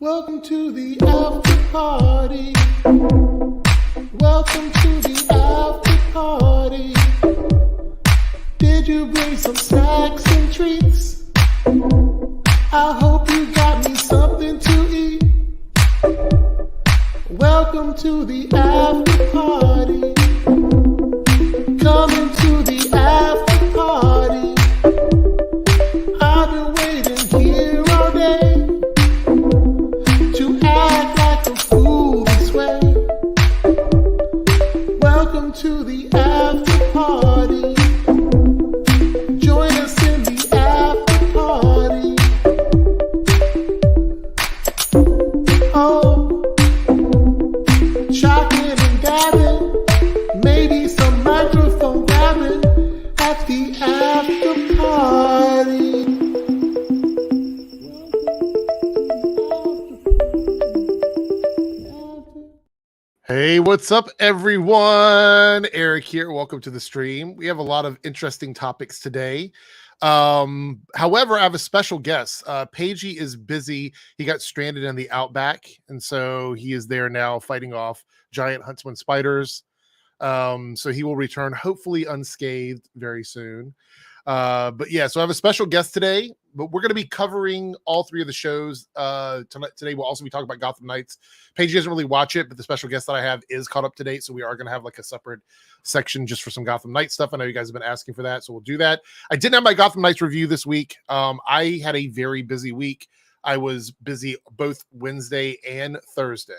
Welcome to the after party. Welcome to the after party. Did you bring some snacks and treats? I hope you got me something to eat. Welcome to the after party. Coming to the after party. I've been waiting here all day to act like a fool this way. Welcome to the after party. Join us in the after party. Oh, shocking and gabbing, maybe some microphone grabbing at the after party. Hey, what's up, everyone? Eric here. Welcome to the stream. We have a lot of interesting topics today. However, I have a special guest. Pagey is busy. He got stranded in the outback, and so he is there now fighting off giant huntsman spiders. So he will return hopefully unscathed very soon. But yeah, so I have a special guest today, but we're going to be covering all three of the shows. Today we'll also be talking about Gotham Knights. Paige doesn't really watch it, but the special guest that I have is caught up to date. So we are going to have like a separate section just for some Gotham Knights stuff. I know you guys have been asking for that, so we'll do that. I didn't have my Gotham Knights review this week. I had a very busy week. I was busy both Wednesday and Thursday.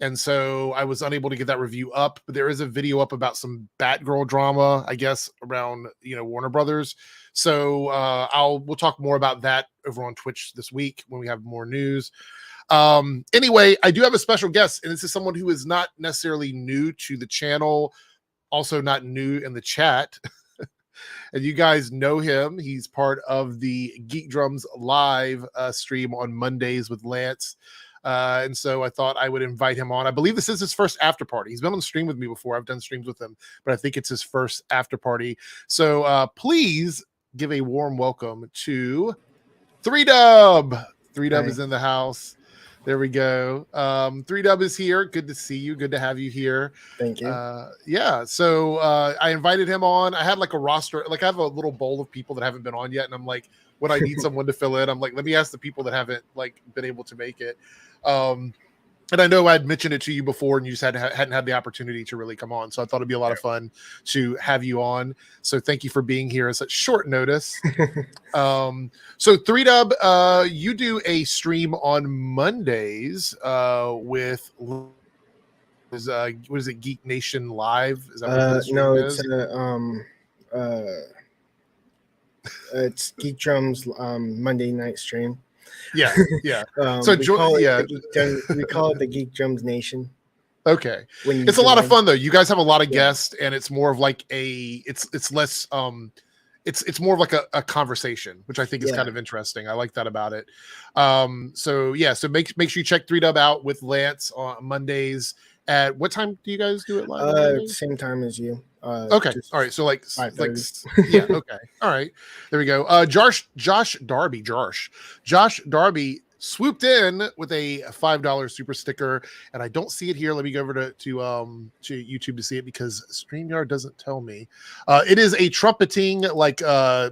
And so I was unable to get that review up, but there is a video up about some Batgirl drama, I guess, around, Warner Brothers. So we'll talk more about that over on Twitch this week when we have more news. Anyway, I do have a special guest, and this is someone who is not necessarily new to the channel, also not new in the chat. And you guys know him. He's part of the Geek Drums live stream on Mondays with Lance. And so I thought I would invite him on. I believe this is his first after party. He's been on the stream with me before. I've done streams with him, but I think it's his first after party. So please give a warm welcome to 3Dub. 3Dub is in the house. There we go. 3Dub is here. Good to see you. Good to have you here. Thank you. So I invited him on. I had like a roster, like I have a little bowl of people that haven't been on yet. And I'm like, when I need someone to fill in, I'm like, let me ask the people that haven't like been able to make it. And I know I'd mentioned it to you before and you just hadn't had the opportunity to really come on. So I thought it'd be a lot of fun to have you on. So thank you for being here at such short notice. So 3Dub, you do a stream on Mondays with what is it, Geek Nation Live? Is that what no, is? It's Geek Drums Monday night stream. Yeah. So we call it the Geek Drums Nation. Okay, it's a lot of fun though. You guys have a lot of guests, and it's more of like it's less it's more of like a conversation, which I think is kind of interesting. I like that about it. So make sure you check 3Dub out with Lance on Mondays. At what time do you guys do it live? Same time as you. Okay. All right. So like yeah. Okay. All right. There we go. Josh Darby swooped in with a $5 super sticker, and I don't see it here. Let me go over to YouTube to see it because StreamYard doesn't tell me. It is a trumpeting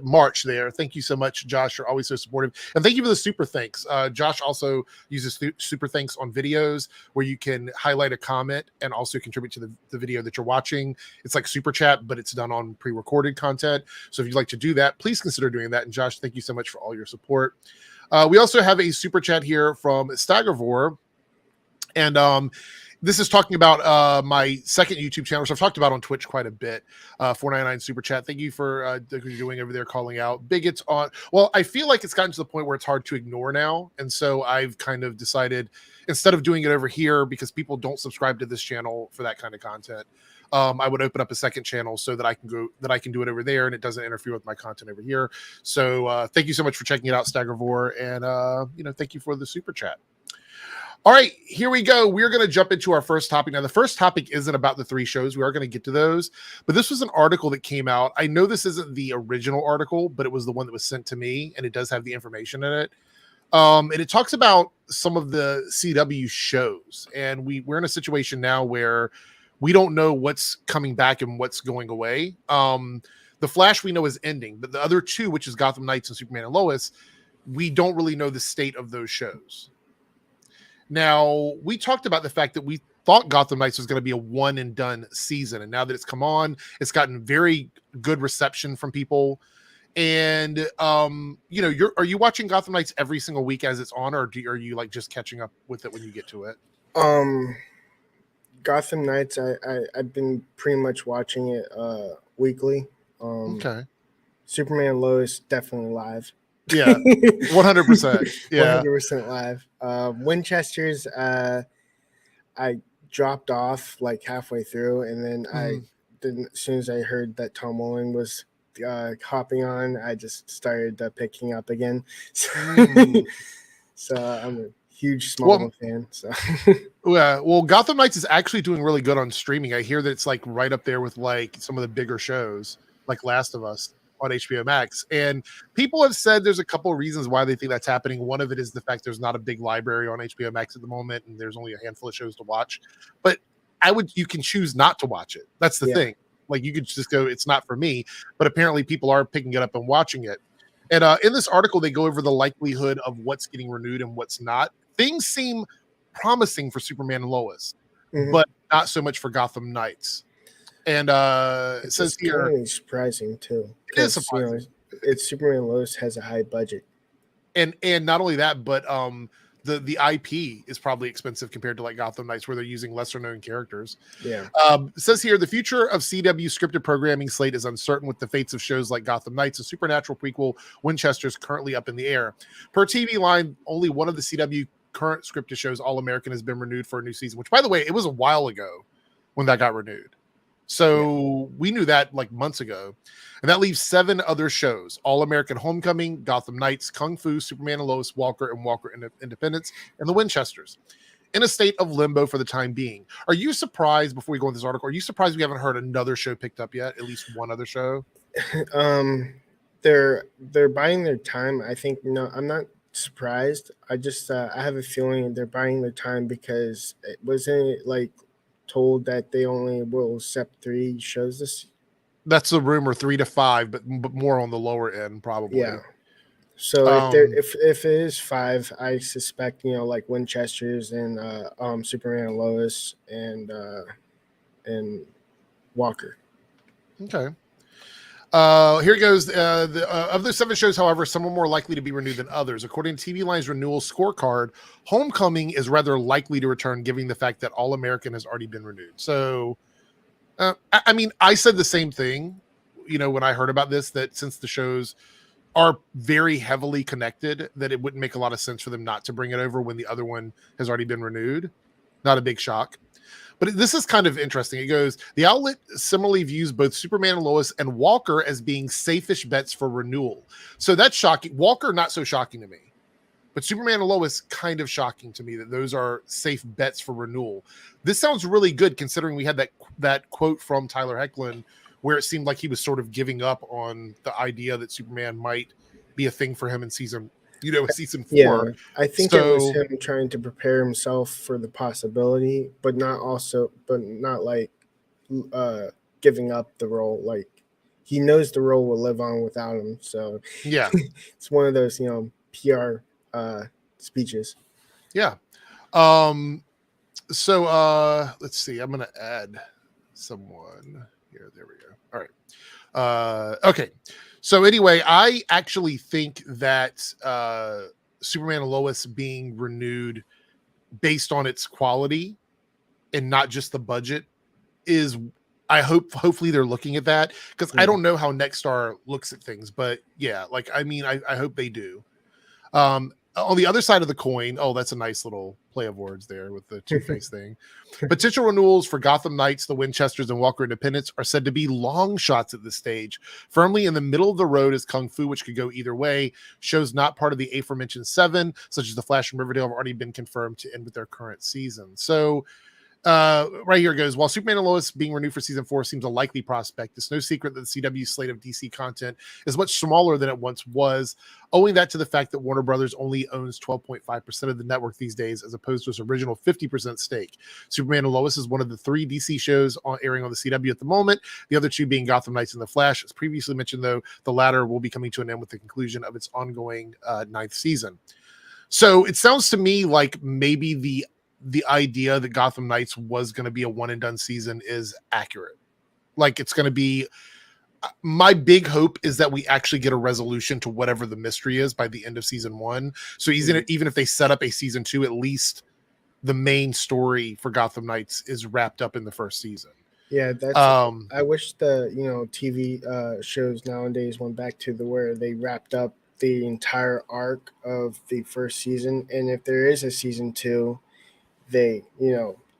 march there. Thank you so much, Josh. You're always so supportive, and thank you for the super thanks. Josh also uses super thanks on videos where you can highlight a comment and also contribute to the video that you're watching. It's like super chat, but it's done on pre-recorded content. So if you'd like to do that, please consider doing that. And Josh, thank you so much for all your support. We also have a super chat here from Staggervore, and this is talking about my second YouTube channel, which I've talked about on Twitch quite a bit. 499 super chat. Thank you for what you're doing over there, calling out bigots on. Well, I feel like it's gotten to the point where it's hard to ignore now, and so I've kind of decided instead of doing it over here because people don't subscribe to this channel for that kind of content. I would open up a second channel so that I can do it over there and it doesn't interfere with my content over here. So thank you so much for checking it out, Staggervore, and thank you for the super chat. All right, here we go. We're going to jump into our first topic. Now, the first topic isn't about the three shows. We are going to get to those. But this was an article that came out. I know this isn't the original article, but it was the one that was sent to me, and it does have the information in it. And it talks about some of the CW shows, and we're in a situation now where we don't know what's coming back and what's going away. The Flash we know is ending, but the other two, which is Gotham Knights and Superman and Lois, we don't really know the state of those shows. Now, we talked about the fact that we thought Gotham Knights was going to be a one and done season, and now that it's come on, it's gotten very good reception from people. And are you watching Gotham Knights every single week as it's on, or are you like just catching up with it when you get to it? Gotham Knights, I've been pretty much watching it weekly. Okay. Superman and Lois definitely live. Yeah, 100%. Yeah, 100% live. Winchester's, I dropped off like halfway through, and then I didn't. As soon as I heard that Tom Welling was hopping on, I just started picking up again. So I'm a huge Smallville fan. So yeah, well, Gotham Knights is actually doing really good on streaming. I hear that it's like right up there with like some of the bigger shows, like Last of Us on HBO Max. And people have said there's a couple of reasons why they think that's happening. One of it is the fact there's not a big library on HBO Max at the moment, and there's only a handful of shows to watch. But you can choose not to watch it. That's the thing. Like you could just go, it's not for me. But apparently people are picking it up and watching it. And in this article, they go over the likelihood of what's getting renewed and what's not. Things seem promising for Superman and Lois, but not so much for Gotham Knights. And it says here, kind of surprising too. It is surprising. It's Superman and Lois has a high budget, and not only that, but the IP is probably expensive compared to like Gotham Knights, where they're using lesser known characters. Yeah. It says here the future of CW scripted programming slate is uncertain, with the fates of shows like Gotham Knights, a supernatural prequel, Winchester's currently up in the air. Per TV Line, only one of the CW current scripted shows, All American, has been renewed for a new season. Which, by the way, it was a while ago when that got renewed. So we knew that like months ago. And that leaves 7 other shows: All American Homecoming, Gotham Knights, Kung Fu, Superman and Lois, Walker, and Walker Independence, and the Winchesters, in a state of limbo for the time being. Are you surprised, before we go into this article, are you surprised we haven't heard another show picked up yet? At least one other show? They're buying their time. I think, no, I'm not surprised. I just I have a feeling they're buying their time because it wasn't like told that they only will accept 3 shows this. That's the rumor, 3 to 5, but more on the lower end, probably. Yeah. So if it is 5, I suspect like Winchester's and Superman and Lois and Walker. Okay. Here goes. Of the 7 shows, however, some are more likely to be renewed than others. According to TV Line's renewal scorecard, Homecoming is rather likely to return, given the fact that All American has already been renewed. So, I mean, I said the same thing, when I heard about this, that since the shows are very heavily connected, that it wouldn't make a lot of sense for them not to bring it over when the other one has already been renewed. Not a big shock. But this is kind of interesting. It goes, the outlet similarly views both Superman and Lois and Walker as being safe-ish bets for renewal. So that's shocking. Walker, not so shocking to me. But Superman and Lois, kind of shocking to me that those are safe bets for renewal. This sounds really good, considering we had that quote from Tyler Hoechlin where it seemed like he was sort of giving up on the idea that Superman might be a thing for him in season 4. Yeah, I think it was him trying to prepare himself for the possibility, but not like giving up the role. Like, he knows the role will live on without him. So yeah, it's one of those PR speeches. Yeah. So let's see. I'm gonna add someone here. There we go. All right. Okay. So anyway, I actually think that Superman and Lois being renewed based on its quality and not just the budget is, hopefully they're looking at that, because I don't know how Nexstar looks at things, but yeah, like, I mean, I hope they do. On the other side of the coin, that's a nice little play of words there with the Two-Face thing. Potential renewals for Gotham Knights, the Winchesters, and Walker Independence are said to be long shots at this stage. Firmly in the middle of the road is Kung Fu, which could go either way. Shows not part of the aforementioned 7, such as The Flash and Riverdale, have already been confirmed to end with their current season. So Right here it goes. While Superman and Lois being renewed for season 4 seems a likely prospect, it's no secret that the CW slate of DC content is much smaller than it once was, owing that to the fact that Warner Brothers only owns 12.5% of the network these days, as opposed to its original 50% stake. Superman and Lois is one of the 3 DC shows airing on the CW at the moment, the other 2 being Gotham Knights and The Flash. As previously mentioned, though, the latter will be coming to an end with the conclusion of its ongoing 9th season. So it sounds to me like maybe the idea that Gotham Knights was going to be a one and done season is accurate. Like it's going to be, my big hope is that we actually get a resolution to whatever the mystery is by the end of season 1. So even if they set up a season 2, at least the main story for Gotham Knights is wrapped up in the first season. Yeah, that's. I wish the TV shows nowadays went back to where they wrapped up the entire arc of the first season, and if there is a season 2, they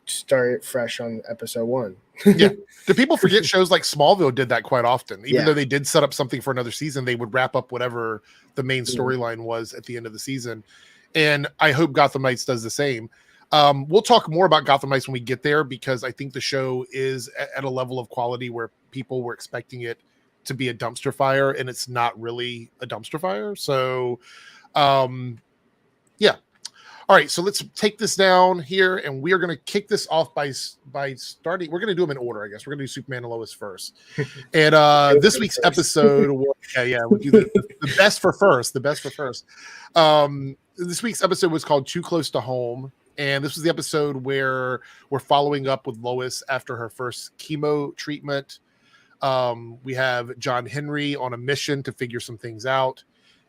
start it fresh on episode 1. Yeah. Do people forget shows like Smallville did that quite often? Even though they did set up something for another season, they would wrap up whatever the main storyline was at the end of the season. And I hope Gotham Knights does the same. We'll talk more about Gotham Knights when we get there, because I think the show is at a level of quality where people were expecting it to be a dumpster fire, and it's not really a dumpster fire. So, yeah. All right, so let's take this down here, and we are going to kick this off by starting. We're going to do them in order, I guess. We're going to do Superman and Lois first. And this week's episode, we'll do the best for first. The best for first. This week's episode was called Too Close to Home, and this was the episode where we're following up with Lois after her first chemo treatment. We have John Henry on a mission to figure some things out.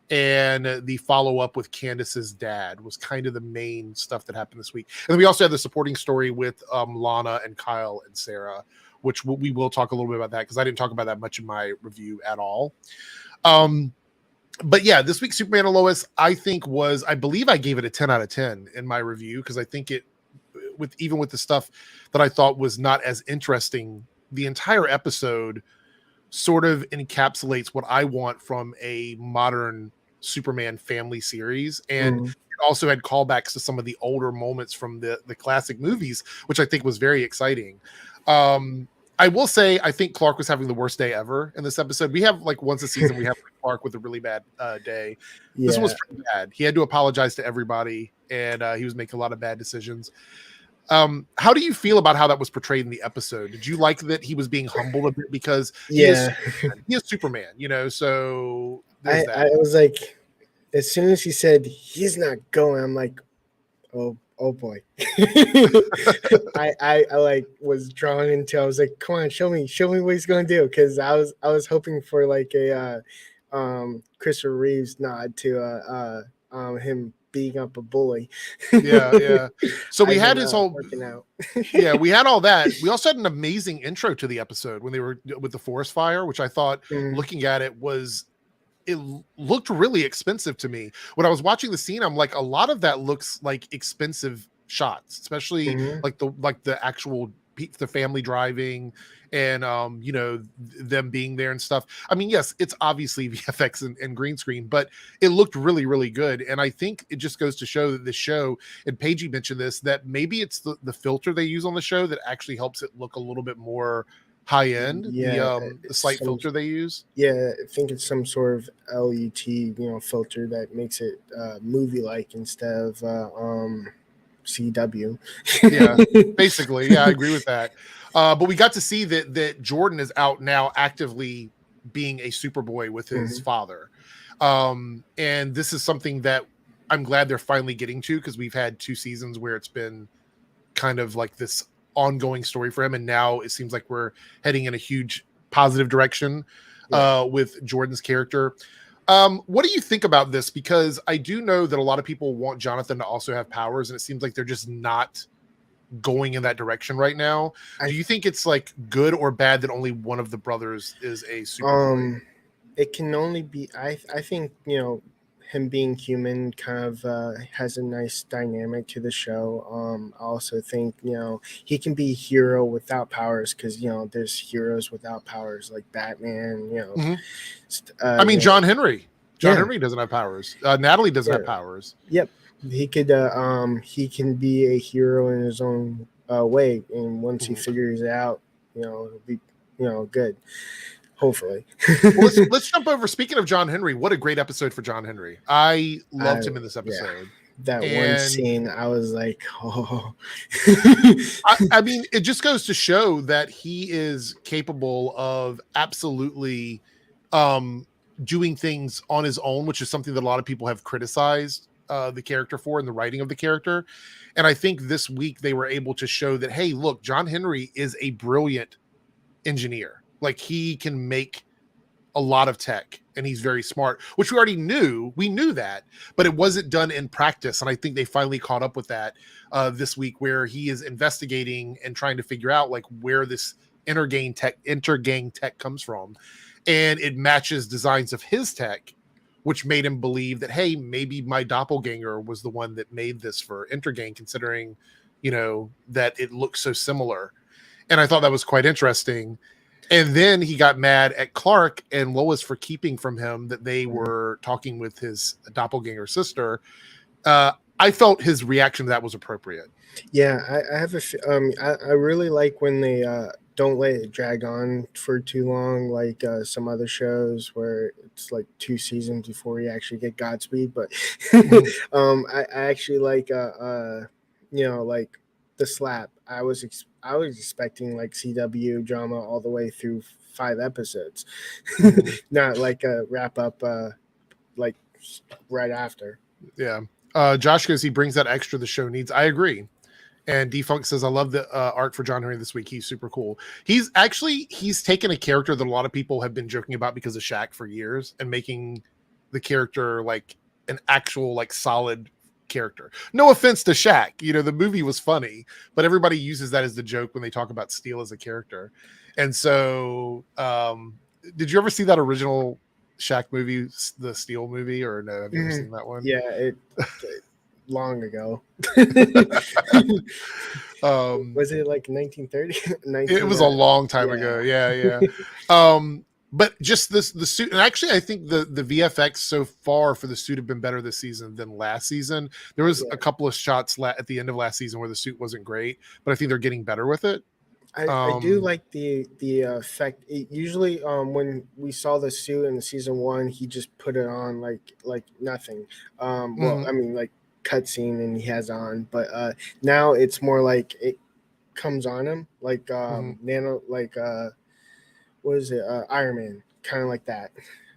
And the follow-up with Candace's dad was kind of the main stuff that happened this week. And then we also had the supporting story with Lana and Kyle and Sarah, which we will talk a little bit about that, because I didn't talk about that much in my review at all. But yeah, this week Superman and Lois, I believe I gave it a 10 out of 10 in my review, because I think even with the stuff that I thought was not as interesting, the entire episode sort of encapsulates what I want from a modern Superman family series. And it also had callbacks to some of the older moments from the classic movies, which I think was very exciting. I will say, I think Clark was having the worst day ever in this episode. We have once a season, we have Clark with a really bad day. Yeah. This one was pretty bad. He had to apologize to everybody, and he was making a lot of bad decisions. How do you feel about how that was portrayed in the episode? Did you like that he was being humbled a bit, because he is Superman, so I was like, as soon as he said he's not going, I'm like, oh boy. I was drawn into, I was like, come on, show me what he's gonna do, because I was hoping for a Christopher Reeves nod to him beating up a bully. Yeah. So we had his whole working out. Yeah, we had all that. We also had an amazing intro to the episode when they were with the forest fire, which I thought, looking at it, looked really expensive to me. When I was watching the scene, I'm like, a lot of that looks like expensive shots, especially the actual the family driving and them being there and stuff. I mean, yes, it's obviously VFX and green screen, but it looked really, really good. And I think it just goes to show that this show, and Paigey mentioned this, that maybe it's the filter they use on the show that actually helps it look a little bit more high end. The slight filter they use. Yeah, I think it's some sort of LUT, filter that makes it movie like instead of CW. Yeah, basically. Yeah, I agree with that. But we got to see that Jordan is out now actively being a Superboy with his father. And this is something that I'm glad they're finally getting to, because we've had 2 seasons where it's been kind of like this ongoing story for him. And now it seems like we're heading in a huge positive direction with Jordan's character. What do you think about this? Because I do know that a lot of people want Jonathan to also have powers, and it seems like they're just not going in that direction right now. Do you think it's good or bad that only one of the brothers is a Superboy? It can only be, I think, him being human kind of has a nice dynamic to the show. I also think, he can be a hero without powers, because, there's heroes without powers like Batman, I mean, John Henry. Henry doesn't have powers. Natalie doesn't have powers. Yep. He could he can be a hero in his own way, and once he figures it out, it'll be good. Hopefully. Well, let's jump over. Speaking of John Henry, what a great episode for John Henry. I loved him in this episode. That one scene, I was like, oh. I mean, it just goes to show that he is capable of absolutely doing things on his own, which is something that a lot of people have criticized the character for in the writing of the character. And I think this week they were able to show that, hey, look, John Henry is a brilliant engineer. Like, he can make a lot of tech, and he's very smart, which we already knew. We knew that, but it wasn't done in practice. And I think they finally caught up with that this week, where he is investigating and trying to figure out like where this intergang tech comes from. And it matches designs of his tech, which made him believe that, hey, maybe my doppelganger was the one that made this for intergang, considering, that it looks so similar. And I thought that was quite interesting. And then he got mad at Clark and Lois for keeping from him that they were talking with his doppelganger sister. I felt his reaction to that was appropriate. Yeah, I have I really like when they don't let it drag on for too long, like some other shows where it's like 2 seasons before we actually get Godspeed. But I actually like like the slap. I was expecting like CW drama all the way through 5 episodes, not like a wrap up like right after. Yeah. Josh goes, he brings that extra the show needs. I agree. And Defunct says, I love the art for John Henry this week. He's super cool. He's taken a character that a lot of people have been joking about because of Shaq for years and making the character like an actual like solid character. No offense to Shaq, the movie was funny, but everybody uses that as the joke when they talk about Steel as a character. And so did you ever see that original Shaq movie, the Steel movie, or no? Have you ever seen that one? Yeah, long ago. Was it like 1930? It was a long time ago. Yeah. But just the suit, and actually I think the VFX so far for the suit have been better this season than last season. There was a couple of shots at the end of last season where the suit wasn't great, but I think they're getting better with it. I do like the effect. Usually when we saw the suit in the season 1, he just put it on like nothing. Well, I mean, like cutscene and he has on, but now it's more like it comes on him like nano, like what is it, Iron Man, kind of like that,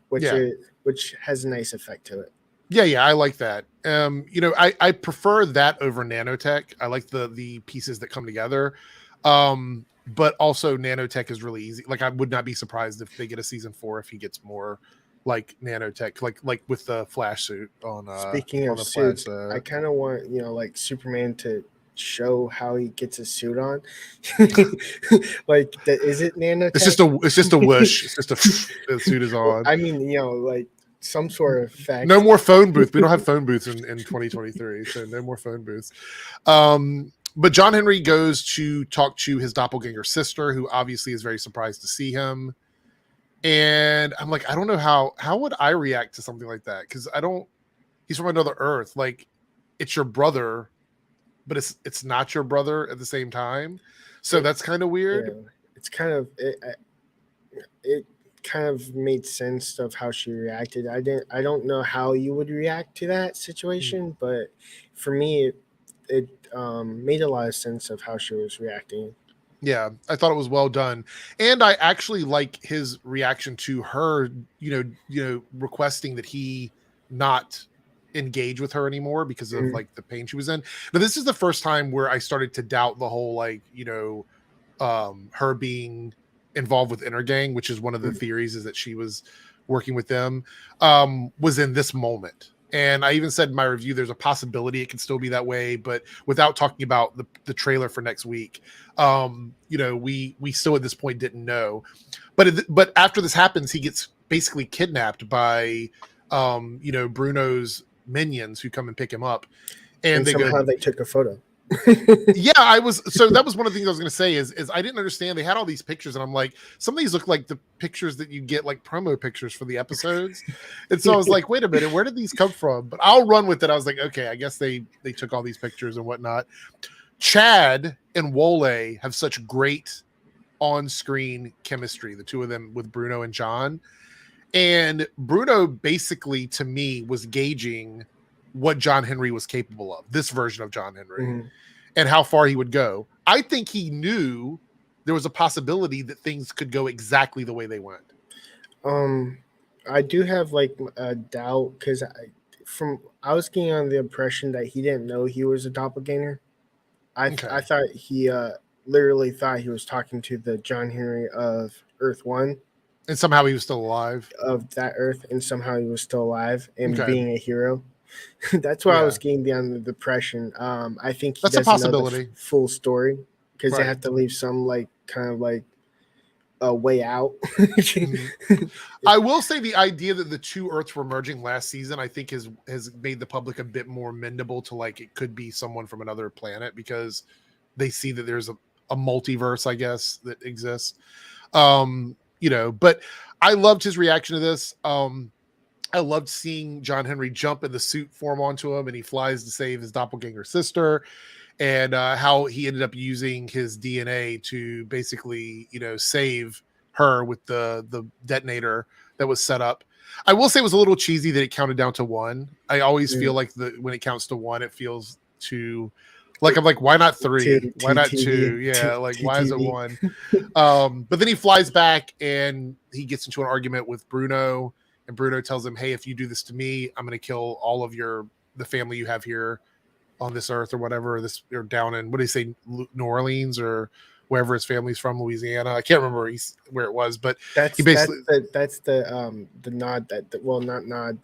which has a nice effect to it. Yeah, I like that. I prefer that over nanotech. I like the pieces that come together. But also nanotech is really easy. Like, I would not be surprised if they get a season 4 if he gets more like nanotech, like with the Flash suit on. Speaking of suits, I kind of want like Superman to show how he gets his suit on. Like, is it nanotech? It's just a whoosh. It's just the suit is on. I mean, like some sort of effect. No more phone booth. We don't have phone booths in 2023, so no more phone booths. But John Henry goes to talk to his doppelganger sister, who obviously is very surprised to see him. And I'm like, I don't know how would I react to something like that? Because he's from another Earth. Like, it's your brother, but it's not your brother at the same time. So that's kind of weird. Yeah. It's kind of it kind of made sense of how she reacted. I don't know how you would react to that situation, but for me it made a lot of sense of how she was reacting. Yeah, I thought it was well done. And I actually like his reaction to her, requesting that he not engage with her anymore because of like the pain she was in. But this is the first time where I started to doubt the whole her being involved with Intergang, which is one of the theories, is that she was working with them, was in this moment. And I even said in my review, there's a possibility it can still be that way, but without talking about the trailer for next week, we still at this point didn't know. But after this happens, he gets basically kidnapped by, Bruno's minions who come and pick him up, and they took a photo. Yeah, that was one of the things I was going to say is I didn't understand. They had all these pictures, and I'm like, some of these look like the pictures that you get, like promo pictures for the episodes. And so I was like, wait a minute, where did these come from? But I'll run with it. I was like, okay, I guess they took all these pictures and whatnot. Chad and Wole have such great on-screen chemistry, the two of them with Bruno and John. And Bruno basically, to me, was gauging what John Henry was capable of, this version of John Henry, and how far he would go. I think he knew there was a possibility that things could go exactly the way they went. I do have like a doubt because I was getting on the impression that he didn't know he was a doppelganger. I thought he literally thought he was talking to the John Henry of Earth 1. And somehow he was still alive. Of that Earth, and somehow he was still alive and being a hero. That's why I was getting down the depression. I think that's a possibility. Know the full story because they have to leave some like kind of like a way out. I will say the idea that the two Earths were merging last season, I think has made the public a bit more amendable to like it could be someone from another planet because they see that there's a multiverse, I guess, that exists. But I loved his reaction to this. I loved seeing John Henry jump in the suit form onto him and he flies to save his doppelganger sister, and how he ended up using his DNA to basically, save her with the detonator that was set up. I will say it was a little cheesy that it counted down to 1. I always feel like when it counts to 1, it feels too like, I'm like, why not 3? Why not 2? Yeah. Like, why is it 1? But then he flies back and he gets into an argument with Bruno, and Bruno tells him, hey, if you do this to me, I'm going to kill all of the family you have here on this Earth or whatever, or down in, what do you say, New Orleans or wherever his family's from, Louisiana. I can't remember where it was, but that's the nod not nod.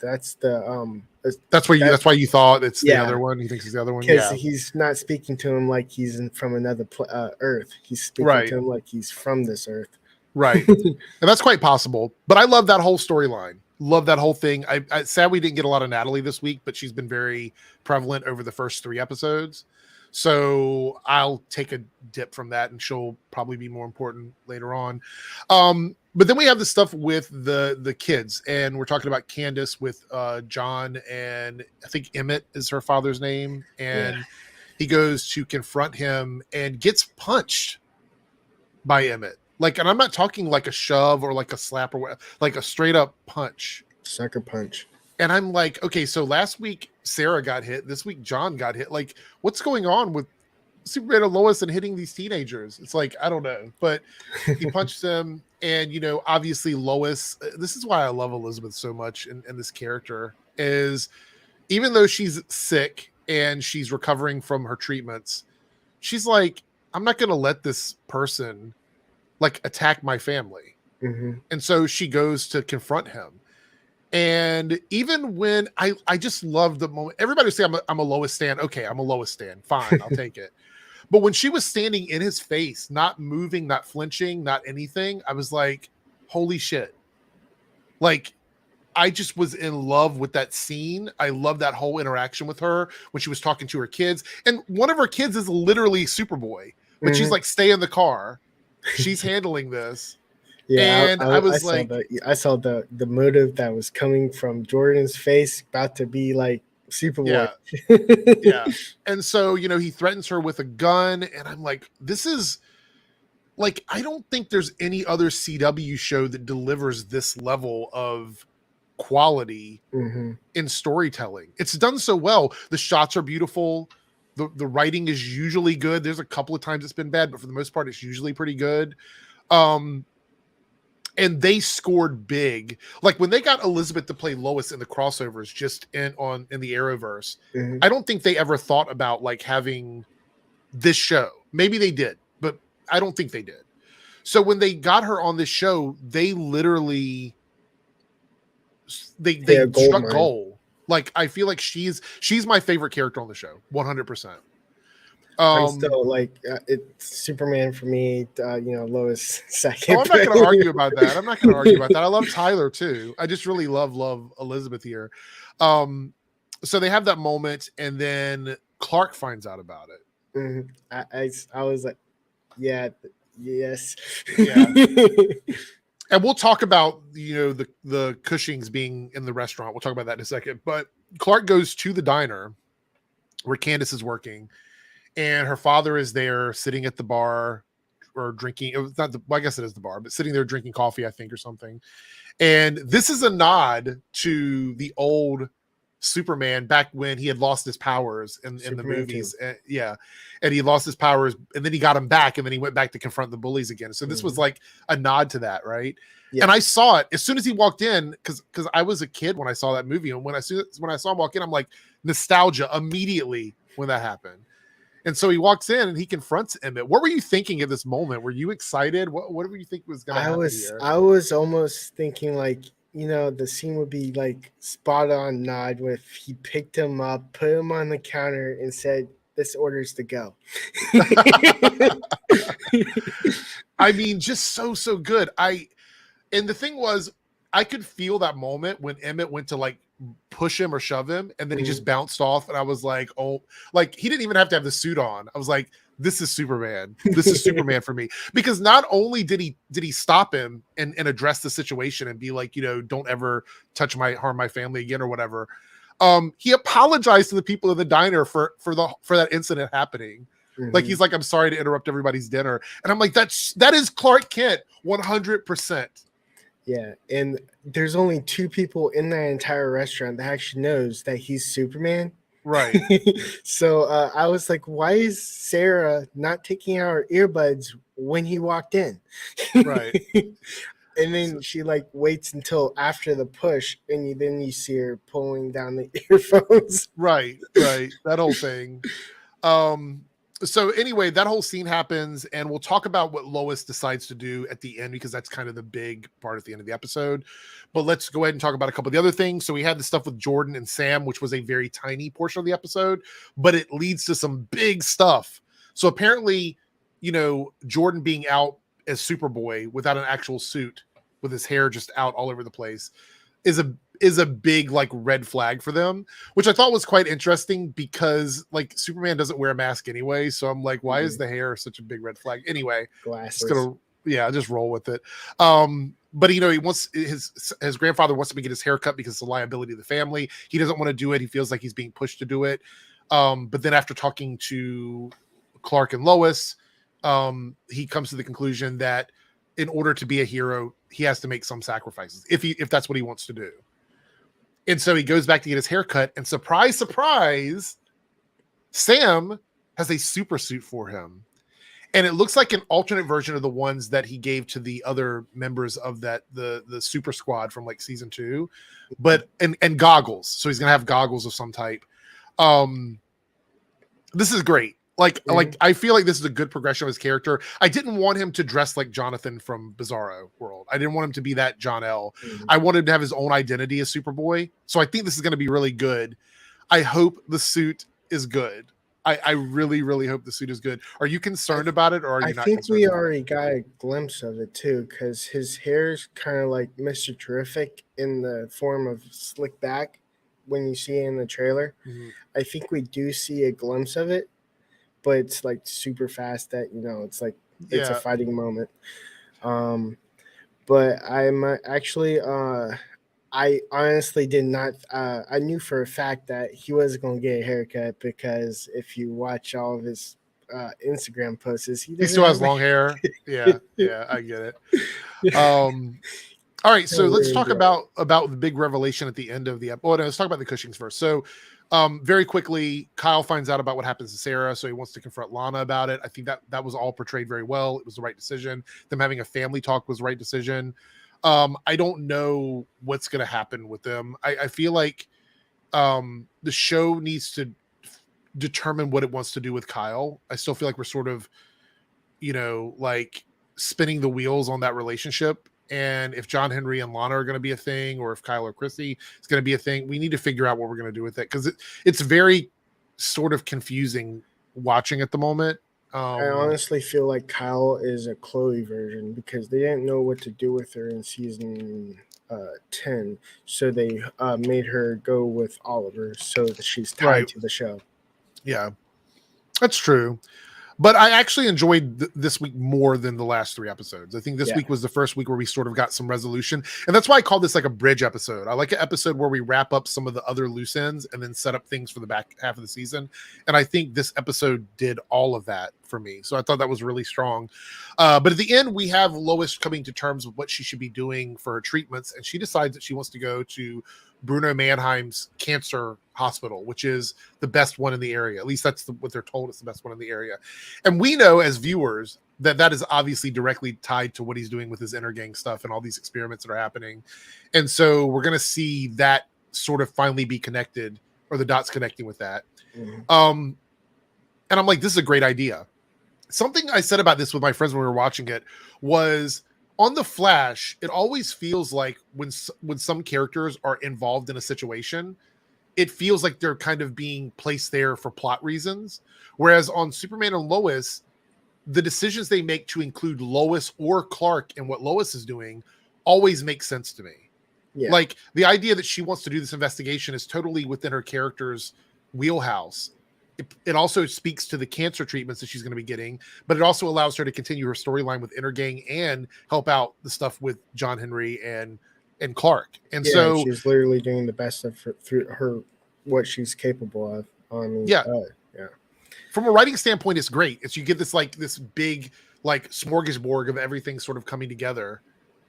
That's why you thought it's the other one. He thinks it's the other one because he's not speaking to him like he's from another Earth. He's speaking to him like he's from this Earth. Right, and that's quite possible. But I love that whole storyline. Love that whole thing. I sad we didn't get a lot of Natalie this week, but she's been very prevalent over the first 3 episodes. So I'll take a dip from that, and she'll probably be more important later on. But then we have the stuff with the kids, and we're talking about Candace with John, and I think Emmett is her father's name, and he goes to confront him and gets punched by Emmett. Like, and I'm not talking like a shove or like a slap or whatever, like a straight up punch. Sucker punch. And I'm like, okay, so last week Sarah got hit. This week John got hit. Like, what's going on with Superman and Lois and hitting these teenagers? It's like, I don't know. But he punched them. And, obviously Lois, this is why I love Elizabeth so much and this character, is even though she's sick and she's recovering from her treatments, she's like, I'm not going to let this person like attack my family. And so she goes to confront him. And even when I just love the moment, everybody would say I'm a Lois stan. Okay, I'm a Lois stan. Fine, I'll take it. But when she was standing in his face, not moving, not flinching, not anything, I was like, holy shit. Like, I just was in love with that scene. I love that whole interaction with her when she was talking to her kids. And one of her kids is literally Superboy. But she's like, stay in the car. She's handling this. Yeah, and I was like, I saw the motive that was coming from Jordan's face, about to be like Superboy. Yeah. And so, he threatens her with a gun, and I'm like, this is like, I don't think there's any other CW show that delivers this level of quality in storytelling. It's done so well. The shots are beautiful. The writing is usually good. There's a couple of times it's been bad, but for the most part, it's usually pretty good. And they scored big. Like when they got Elizabeth to play Lois in the crossovers, just in the Arrowverse, I don't think they ever thought about like having this show. Maybe they did, but I don't think they did. So when they got her on this show, they literally they struck gold. Like, I feel like she's my favorite character on the show, 100%. I'm still like, it's Superman for me. Lois second. I'm not going to argue about that. I love Tyler too. I just really love Elizabeth here. So they have that moment, and then Clark finds out about it. I was like, yes. Yeah. And we'll talk about, the Cushings being in the restaurant. We'll talk about that in a second. But Clark goes to the diner where Candace is working, and her father is there sitting at the bar or drinking. It was not the, well, I guess it is the bar, but sitting there drinking coffee, I think, or something. And this is a nod to the old Superman back when he had lost his powers in the movies. Yeah. And he lost his powers and then he got him back and then he went back to confront the bullies again. So this was like a nod to that, right? Yeah. And I saw it as soon as he walked in because I was a kid when I saw that movie. And when I saw him walk in, I'm like, nostalgia immediately when that happened. And so he walks in and he confronts Emmett. What were you thinking at this moment? Were you excited? What were you think was going to happen here? I was almost thinking like, you know, the scene would be like spot on nod with he picked him up, put him on the counter and said, this order's to go. I mean, just so good. And the thing was, I could feel that moment when Emmett went to like push him or shove him and then he just bounced off and I was like, oh, like he didn't even have to have the suit on. I was like, this is Superman. This is Superman for me. Because not only did he stop him and address the situation and be like, you know, don't ever harm my family again or whatever. He apologized to the people in the diner for that incident happening. Like he's like, I'm sorry to interrupt everybody's dinner. And I'm like, that is Clark Kent 100%. Yeah, and there's only 2 people in that entire restaurant that actually knows that he's Superman. Right. So I was like, why is Sarah not taking out her earbuds when he walked in? Right. And then she like waits until after the push, and then you see her pulling down the earphones. Right. That whole thing. So anyway, that whole scene happens, and we'll talk about what Lois decides to do at the end because that's kind of the big part at the end of the episode. But let's go ahead and talk about a couple of the other things. So we had the stuff with Jordan and Sam, which was a very tiny portion of the episode, but it leads to some big stuff. So apparently, you know, Jordan being out as Superboy without an actual suit, with his hair just out all over the place, is a big like red flag for them, which I thought was quite interesting because like Superman doesn't wear a mask anyway. So I'm like, why is the hair such a big red flag? Anyway, just roll with it. But you know, he wants his grandfather wants him to get his hair cut because it's a liability to the family. He doesn't want to do it. He feels like he's being pushed to do it. But then after talking to Clark and Lois, he comes to the conclusion that in order to be a hero, he has to make some sacrifices if that's what he wants to do. And so he goes back to get his hair cut, and surprise, surprise, Sam has a super suit for him. And it looks like an alternate version of the ones that he gave to the other members of the super squad from like season 2, but and goggles. So he's gonna have goggles of some type. This is great. Like I feel like this is a good progression of his character. I didn't want him to dress like Jonathan from Bizarro World. I didn't want him to be that John-El. I wanted him to have his own identity as Superboy. So I think this is going to be really good. I hope the suit is good. I really, really hope the suit is good. Are you concerned about it, or are you not? I think we already got a glimpse of it too, because his hair's kind of like Mr. Terrific in the form of slick back when you see it in the trailer. I think we do see a glimpse of it. But it's like super fast that, you know, it's like it's a fighting moment. But I'm actually I honestly did not I knew for a fact that he wasn't going to get a haircut because if you watch all of his Instagram posts, he still has long hair. Yeah, I get it. All right, so let's talk about the big revelation at the end of the episode. Oh, no, let's talk about the Cushings first. So very quickly, Kyle finds out about what happens to Sarah, so he wants to confront Lana about it. I think that was all portrayed very well. It was the right decision. Them having a family talk was the right decision. I don't know what's going to happen with them. I feel like the show needs to determine what it wants to do with Kyle. I still feel like we're sort of, you know, like spinning the wheels on that relationship. And if John Henry and Lana are going to be a thing, or if Kyle or Chrissy is going to be a thing, we need to figure out what we're going to do with it, because it's very sort of confusing watching at the moment. I honestly feel like Kyle is a Chloe version because they didn't know what to do with her in season 10, so they made her go with Oliver so that she's tied to the show. Yeah, that's true. But I actually enjoyed this week more than the last 3 episodes. I think this week was the first week where we sort of got some resolution. And that's why I call this like a bridge episode. I like an episode where we wrap up some of the other loose ends and then set up things for the back half of the season. And I think this episode did all of that for me. So I thought that was really strong. But at the end, we have Lois coming to terms with what she should be doing for her treatments. And she decides that she wants to go to Bruno Mannheim's cancer hospital, which is the best one in the area. At least that's what they're told. It's the best one in the area. And we know as viewers that that is obviously directly tied to what he's doing with his inner gang stuff and all these experiments that are happening. And so we're going to see that sort of finally be connected, or the dots connecting with that. And I'm like, this is a great idea. Something I said about this with my friends when we were watching it was, on The Flash, it always feels like when some characters are involved in a situation, it feels like they're kind of being placed there for plot reasons. Whereas on Superman and Lois, the decisions they make to include Lois or Clark in what Lois is doing always makes sense to me. Yeah. Like the idea that she wants to do this investigation is totally within her character's wheelhouse. It also speaks to the cancer treatments that she's going to be getting, but it also allows her to continue her storyline with Intergang and help out the stuff with John Henry and Clark. And so she's literally doing the best of through her, what she's capable of. From a writing standpoint, it's great. It's, you get this like this big like smorgasbord of everything sort of coming together.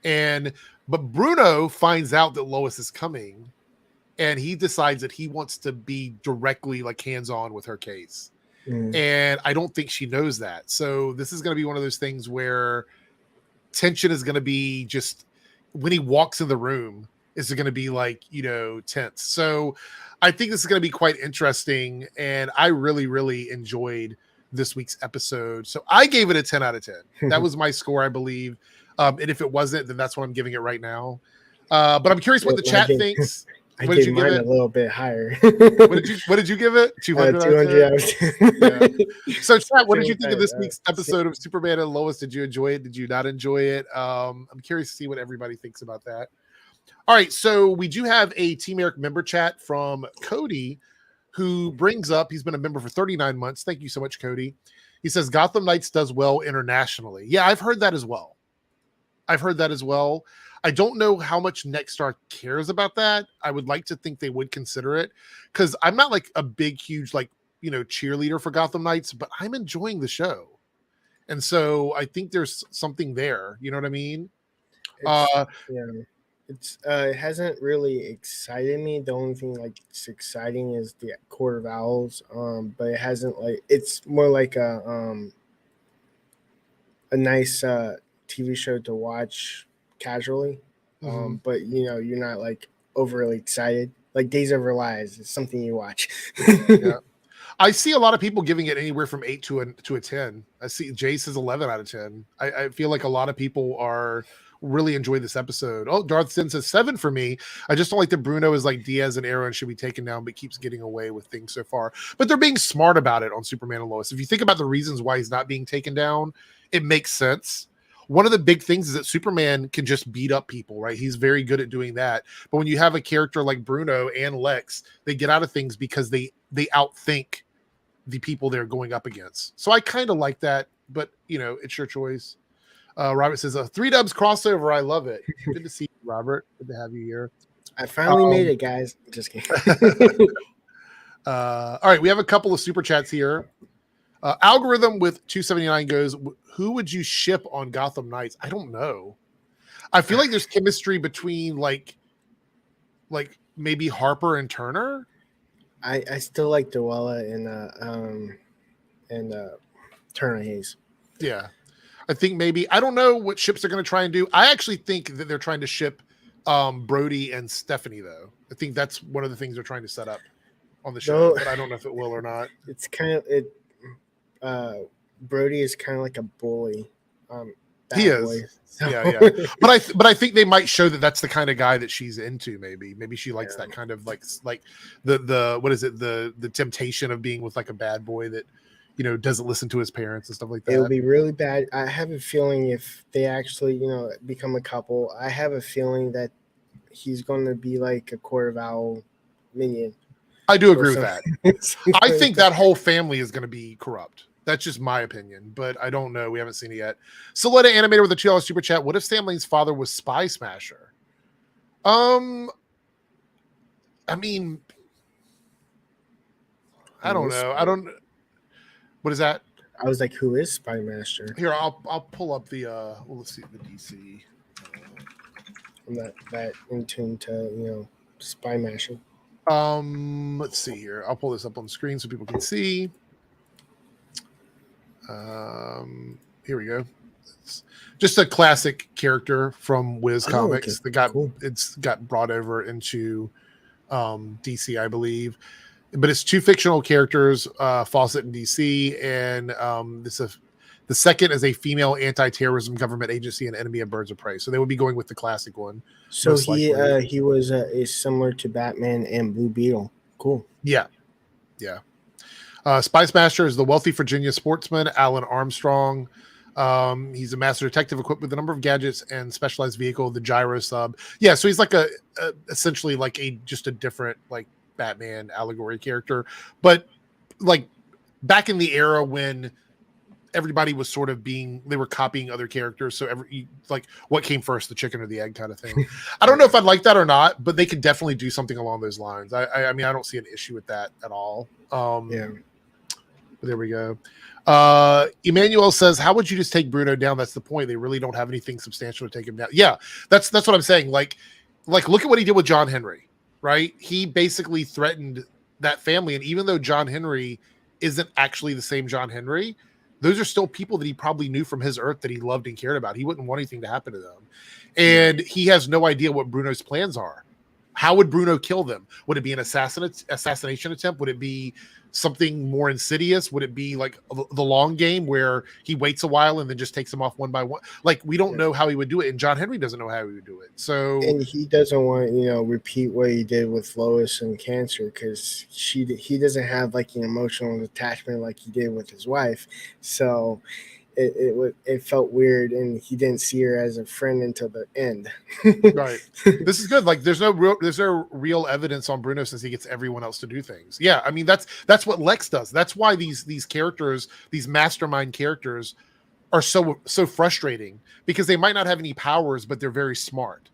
But Bruno finds out that Lois is coming, and he decides that he wants to be directly like hands-on with her case. And I don't think she knows that. So this is going to be one of those things where tension is going to be just, when he walks in the room, is going to be like, tense. So I think this is going to be quite interesting. And I really, really enjoyed this week's episode. So I gave it a 10 out of 10. That was my score, I believe. And if it wasn't, then that's what I'm giving it right now. But I'm curious what the chat thinks. I gave mine a little bit higher. What did you give it? 200 out of 10. So, chat, what did you think of this week's episode of Superman and Lois? Did you enjoy it? Did you not enjoy it? I'm curious to see what everybody thinks about that. All right, so we do have a Team Eric member chat from Cody, who brings up, he's been a member for 39 months. Thank you so much, Cody. He says, Gotham Knights does well internationally. Yeah, I've heard that as well. I don't know how much Nexstar cares about that. I would like to think they would consider it, because I'm not like a big, huge, like, cheerleader for Gotham Knights, but I'm enjoying the show. And so I think there's something there. You know what I mean? It hasn't really excited me. The only thing like it's exciting is the Court of Owls. But it hasn't, like, it's more like a nice TV show to watch casually. But you're not like overly excited. Like Days of Our Lives is something you watch. Yeah. I see a lot of people giving it anywhere from 8 to a 10. I see Jay says 11 out of 10. I feel like a lot of people are really enjoying this episode. Oh, Darth Sin says 7 for me. I just don't like that Bruno is like Diaz and Arrow and should be taken down, but keeps getting away with things so far. But they're being smart about it on Superman and Lois. If you think about the reasons why he's not being taken down, it makes sense. One of the big things is that Superman can just beat up people, right? He's very good at doing that. But when you have a character like Bruno and Lex, they get out of things because they outthink the people they're going up against. So I kind of like that, but it's your choice. Robert says, a 3 Dubs crossover. I love it. Good to see you, Robert. Good to have you here. I finally made it, guys. Just kidding. All right, we have a couple of super chats here. Algorithm with 279 goes, who would you ship on Gotham Knights? I don't know. I feel like there's chemistry between like maybe Harper and Turner. I still like Duella and Turner Hayes. Yeah. I think maybe, I don't know what ships they're going to try and do. I actually think that they're trying to ship Brody and Stephanie, though. I think that's one of the things they're trying to set up on the show, but I don't know if it will or not. It's kind of Brody is kind of like a bully. He is. Boy, so. Yeah. But I think they might show that that's the kind of guy that she's into. Maybe she likes that kind of like the what is it, the temptation of being with like a bad boy that doesn't listen to his parents and stuff like that. It would be really bad. I have a feeling if they actually become a couple, I have a feeling that he's going to be like a Court of Owl minion. I do agree with that. I think that whole family is going to be corrupt. That's just my opinion, but I don't know. We haven't seen it yet. Soletta Animator with a $2 super chat. What if Stan Lane's father was Spy Smasher? I mean, I don't know. I don't. What is that? I was like, who is Spy Master? Here, I'll pull up the. Let's see the DC. I'm not that in tune to Spy Master. Let's see here. I'll pull this up on the screen so people can see. Here we go. It's just a classic character from Wiz Comics that got brought over into DC, I believe. But it's two fictional characters, Fawcett and DC, and the second is a female anti-terrorism government agency and enemy of Birds of Prey. So they would be going with the classic one. So he was is similar to Batman and Blue Beetle. Cool. Yeah. Spy Smasher is the wealthy Virginia sportsman, Alan Armstrong. He's a master detective equipped with a number of gadgets and specialized vehicle, the Gyro Sub. Yeah, so he's like essentially like just a different like Batman allegory character. But like back in the era when everybody was sort of they were copying other characters. So like what came first, the chicken or the egg kind of thing. I don't know if I'd like that or not, but they could definitely do something along those lines. I mean, I don't see an issue with that at all. Yeah. But there we go. Emmanuel says, how would you just take Bruno down? That's the point. They really don't have anything substantial to take him down. Yeah, that's what I'm saying. Like look at what he did with John Henry, right? He basically threatened that family. And even though John Henry isn't actually the same John Henry, those are still people that he probably knew from his Earth that he loved and cared about. He wouldn't want anything to happen to them. And he has no idea what Bruno's plans are. How would Bruno kill them? Would it be an assassination attempt? Would it be something more insidious? Would it be like the long game where he waits a while and then just takes them off one by one? Like, we don't know how he would do it, and John Henry doesn't know how he would do it. So, and he doesn't want repeat what he did with Lois and Cancer, because he doesn't have like an emotional attachment like he did with his wife. So it felt weird, and he didn't see her as a friend until the end. Right. This is good. Like, there's no real evidence on Bruno since he gets everyone else to do things. Yeah, I mean that's what Lex does. That's why these characters, these mastermind characters, are so frustrating, because they might not have any powers, but they're very smart,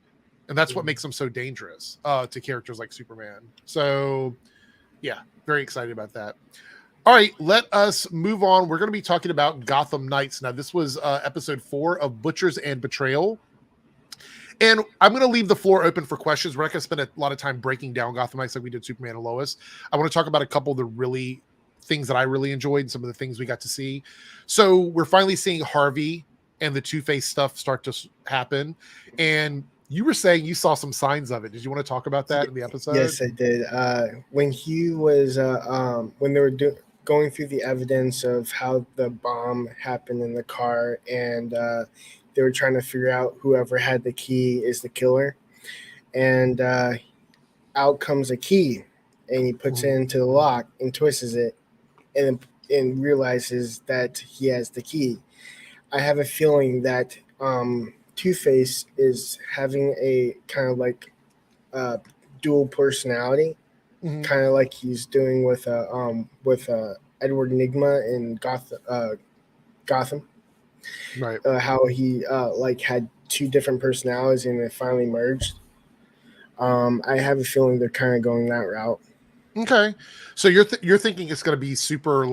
and that's what makes them so dangerous to characters like Superman. So, yeah, very excited about that. All right, let us move on. We're going to be talking about Gotham Knights. Now, this was episode 4 of Butchers and Betrayal. And I'm going to leave the floor open for questions. We're not going to spend a lot of time breaking down Gotham Knights like we did Superman and Lois. I want to talk about a couple of the things that I really enjoyed, and some of the things we got to see. So we're finally seeing Harvey and the Two-Face stuff start to happen. And you were saying you saw some signs of it. Did you want to talk about that in the episode? Yes, I did. When he was, when they were going through the evidence of how the bomb happened in the car, and they were trying to figure out whoever had the key is the killer, and out comes a key, and he puts it into the lock and twists it, and realizes that he has the key. I have a feeling that Two-Face is having a kind of like dual personality. Kind of like he's doing with Edward Nygma in Gotham. Right. How he had two different personalities and they finally merged. I have a feeling they're kind of going that route. Okay, so you're thinking it's going to be super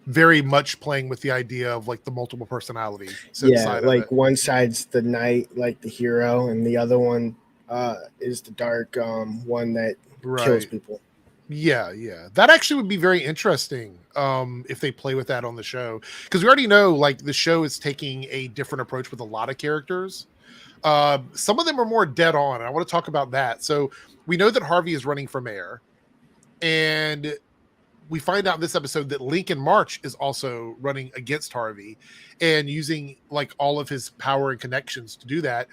very much playing with the idea of like the multiple personality. Like one side's the knight, like the hero, and the other one is the dark one that kills people. Yeah. That actually would be very interesting if they play with that on the show, because we already know like the show is taking a different approach with a lot of characters. Some of them are more dead on, and I want to talk about that. So we know that Harvey is running for mayor, and we find out in this episode that Lincoln March is also running against Harvey and using like all of his power and connections to do that.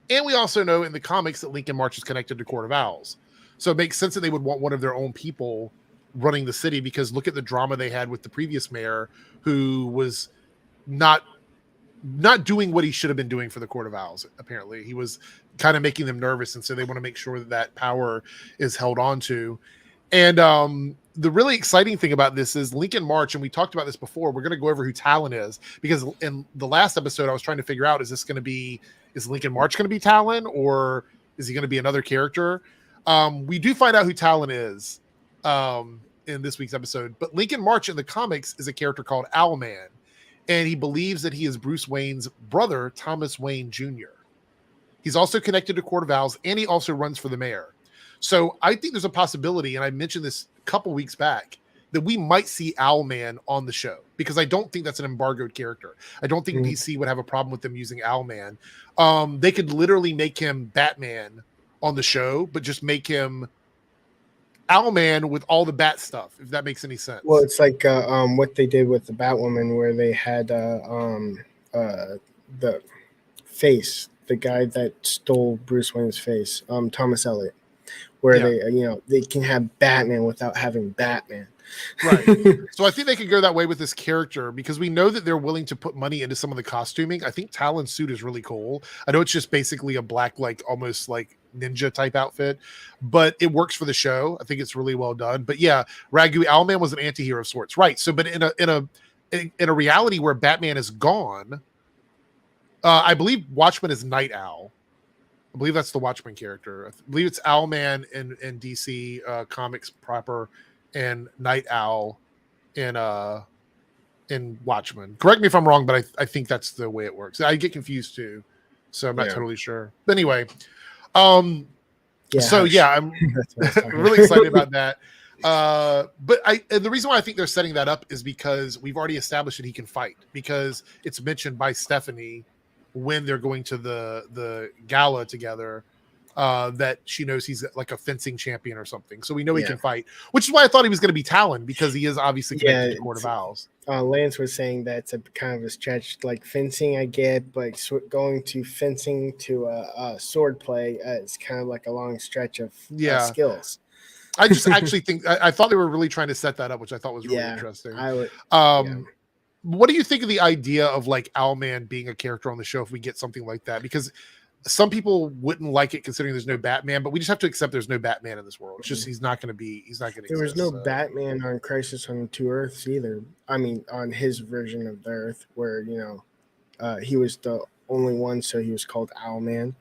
And we also know in the comics that Lincoln March is connected to Court of Owls. So it makes sense that they would want one of their own people running the city, because look at the drama they had with the previous mayor, who was not doing what he should have been doing for the Court of Owls. Apparently he was kind of making them nervous. And so they want to make sure that power is held on to. And the really exciting thing about this is Lincoln March, and we talked about this before. We're going to go over who Talon is, because in the last episode, I was trying to figure out, is Lincoln March going to be Talon, or is he going to be another character? We do find out who Talon is in this week's episode, but Lincoln March in the comics is a character called Owlman, and he believes that he is Bruce Wayne's brother, Thomas Wayne Jr. He's also connected to Court of Owls, and he also runs for the mayor. So I think there's a possibility, and I mentioned this a couple weeks back, that we might see Owlman on the show, because I don't think that's an embargoed character. I don't think DC would have a problem with them using Owlman. They could literally make him Batman on the show, but just make him Owlman with all the bat stuff, if that makes any sense. Well, it's like what they did with the Batwoman, where they had the face, the guy that stole Bruce Wayne's face, Thomas Elliott, where they can have Batman without having Batman. Right. So I think they could go that way with this character, because we know that they're willing to put money into some of the costuming. I think Talon's suit is really cool. I know it's just basically a black, like almost like ninja type outfit, but it works for the show. I think it's really well done. But yeah, Ragu Owlman was an anti-hero of sorts, right? So, but in a reality where Batman is gone, I believe Watchman is Night Owl. I believe that's the Watchman character. I believe it's Owlman in DC comics proper, and Night Owl in Watchmen. Correct me if I'm wrong, but I think that's the way it works. I get confused too, so I'm not totally sure. But anyway, I'm really excited about that. But the reason why I think they're setting that up is because we've already established that he can fight, because it's mentioned by Stephanie when they're going to the gala together, that she knows he's like a fencing champion or something. So we know he can fight, which is why I thought he was going to be Talon, because he is obviously connected to Court of Owls. Lance was saying that's a kind of a stretch. Like fencing, I get, but going to fencing to sword play is kind of like a long stretch of skills. I just actually think I thought they were really trying to set that up, which I thought was really interesting. I would. What do you think of the idea of like Owlman being a character on the show if we get something like that? Because some people wouldn't like it considering there's no Batman, but we just have to accept there's no Batman in this world. It's just he's not going to There was no Batman on Crisis on Two Earths either. I mean, on his version of the Earth, where he was the only one, so he was called Owlman.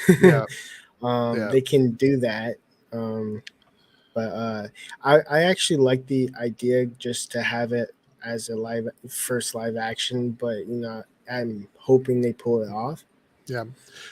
They can do that, but I actually like the idea just to have it as a first live action, but I'm hoping they pull it off. Yeah,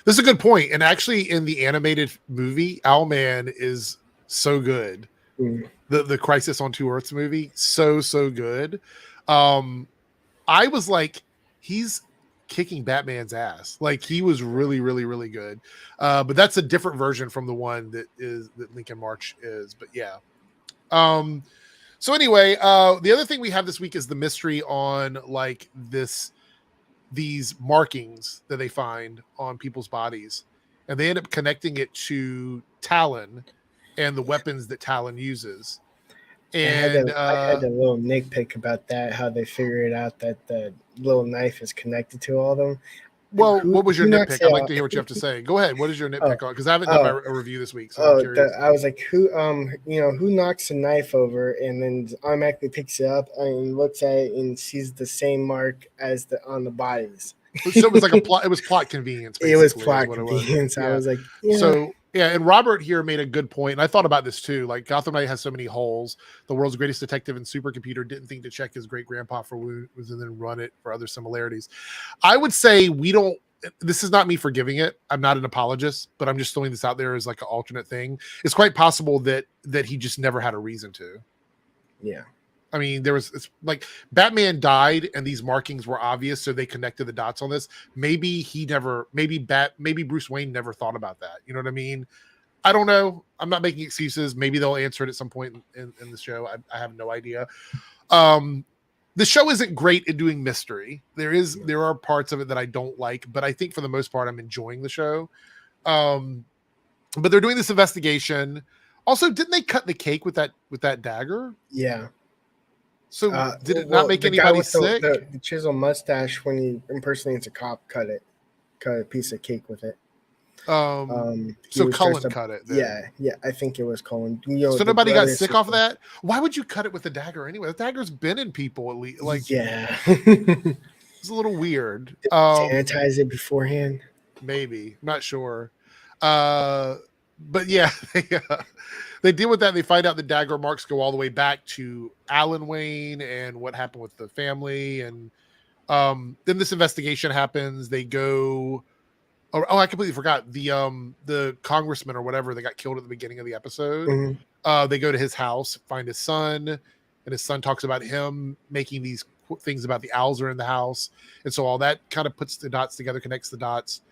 this is a good point. And actually, in the animated movie, Owlman is so good. The Crisis on Two Earths movie, so good. I was like, he's kicking Batman's ass. Like he was really, really, really good. But that's a different version from the one that Lincoln March is. But yeah. So anyway, the other thing we have this week is the mystery on like these markings that they find on people's bodies, and they end up connecting it to Talon and the weapons that Talon uses. And I had a little nitpick about that, how they figured out that the little knife is connected to all of them. Well, what was your nitpick? I'd like to hear what you have to say. Go ahead. What is your nitpick on? Because I haven't done a review this week. So I was like, who knocks a knife over and then automatically picks it up and looks at it and sees the same mark as on the bodies. So it was like it was plot convenience. It was plot convenience. I was like, So yeah, and Robert here made a good point, and I thought about this too. Like Gotham Knight has so many holes. The world's greatest detective and supercomputer didn't think to check his great grandpa for wounds and then run it for other similarities. I would say we don't. This is not me forgiving it. I'm not an apologist, but I'm just throwing this out there as like an alternate thing. It's quite possible that he just never had a reason to. Yeah. I mean, it's like Batman died and these markings were obvious, so they connected the dots on this. Maybe maybe Bruce Wayne never thought about that. You know what I mean? I don't know. I'm not making excuses. Maybe they'll answer it at some point in the show. I have no idea. The show isn't great at doing mystery. There are parts of it that I don't like, but I think for the most part, I'm enjoying the show. But they're doing this investigation. Also, didn't they cut the cake with that dagger? Yeah. So did it not make anybody sick? The chisel mustache, when he impersonates a cop, cut a piece of cake with it. So Cullen cut it then. Yeah, I think it was Cullen. So nobody got sick off of that? Why would you cut it with a dagger anyway? The dagger's been in people at least. Like, yeah. It's a little weird. Sanitize it beforehand? Maybe. I'm not sure. But yeah, they deal with that. And they find out the dagger marks go all the way back to Alan Wayne and what happened with the family. And then this investigation happens. They go... Oh, I completely forgot. The congressman or whatever that got killed at the beginning of the episode. Mm-hmm. They go to his house, find his son, and his son talks about him making these things about the owls are in the house. And so all that kind of puts the dots together, connects the dots.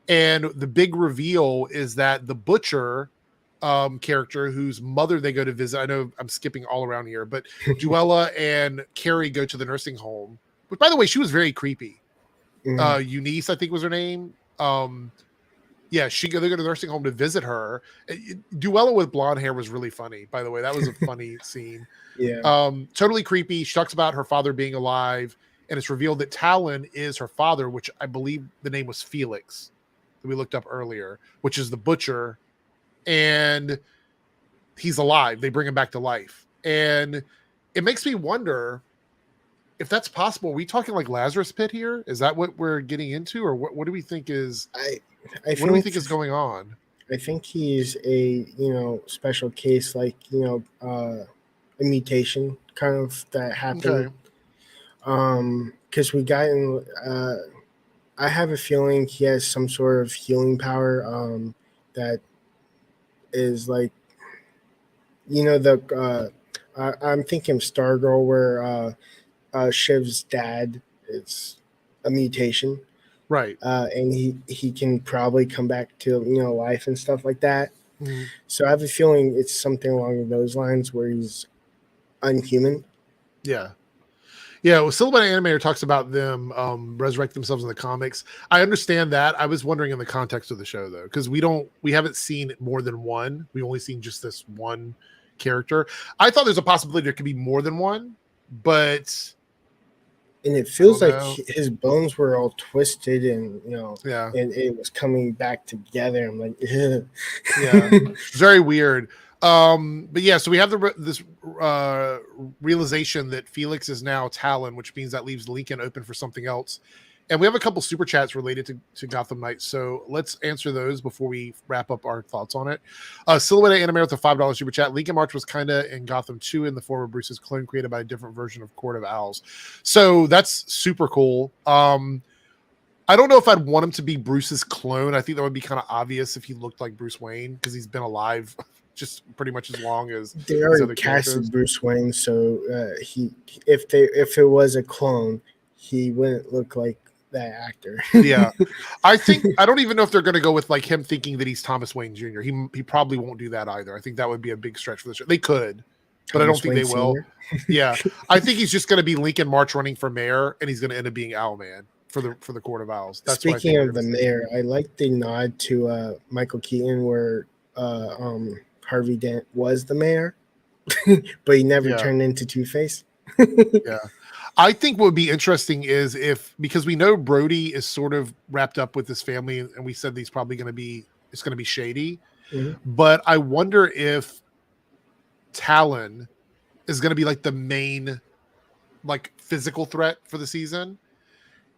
And the big reveal is that the butcher character whose mother they go to visit, I know I'm skipping all around here, but Duella and Carrie go to the nursing home, which, by the way, she was very creepy. Mm-hmm. Eunice, I think was her name. Yeah, they go to the nursing home to visit her. Duella with blonde hair was really funny, by the way. That was a funny scene. Yeah. Totally creepy. She talks about her father being alive, and it's revealed that Talon is her father, which I believe the name was Felix that we looked up earlier, which is the butcher, and he's alive. They bring him back to life. And it makes me wonder if that's possible. Are we talking like Lazarus Pit here? Is that what we're getting into, or what do we think is? What do we think is going on? I think he's a special case, like a mutation kind of that happened. Okay. Because we got in. I have a feeling he has some sort of healing power. That is like, I'm thinking Stargirl, where Shiv's dad is a mutation. Right. And he can probably come back to life and stuff like that. Mm-hmm. So I have a feeling it's something along those lines where he's unhuman. Yeah. Yeah, well, Silhouette Animator talks about them resurrect themselves in the comics. I understand that. I was wondering in the context of the show, though, because we haven't seen more than one. We've only seen just this one character. I thought there's a possibility there could be more than one, but... And it feels like his bones were all twisted and, yeah, and it was coming back together. I'm like, ugh. Yeah, very weird. But yeah, so we have this realization that Felix is now Talon, which means that leaves Lincoln open for something else. And we have a couple super chats related to Gotham Knights. So let's answer those before we wrap up our thoughts on it. Silhouette Anime with a $5 super chat. Lincoln March was kind of in Gotham 2 in the form of Bruce's clone created by a different version of Court of Owls. So that's super cool. I don't know if I'd want him to be Bruce's clone. I think that would be kind of obvious if he looked like Bruce Wayne, because he's been alive just pretty much as long as they already casted Bruce Wayne. So if it was a clone, he wouldn't look like that actor. Yeah, I don't even know if they're going to go with like him thinking that he's Thomas Wayne Jr. He probably won't do that either. I think that would be a big stretch for the show. They could, but I don't think they will. Yeah, I think he's just going to be Lincoln March running for mayor, and he's going to end up being Owlman for the Court of Owls. That's Speaking of the mayor, I like the nod to Michael Keaton where Harvey Dent was the mayor, but he never turned into Two-Face. Yeah. I think what would be interesting is because we know Brody is sort of wrapped up with his family, and we said it's going to be shady. Mm-hmm. But I wonder if Talon is going to be like the main like physical threat for the season.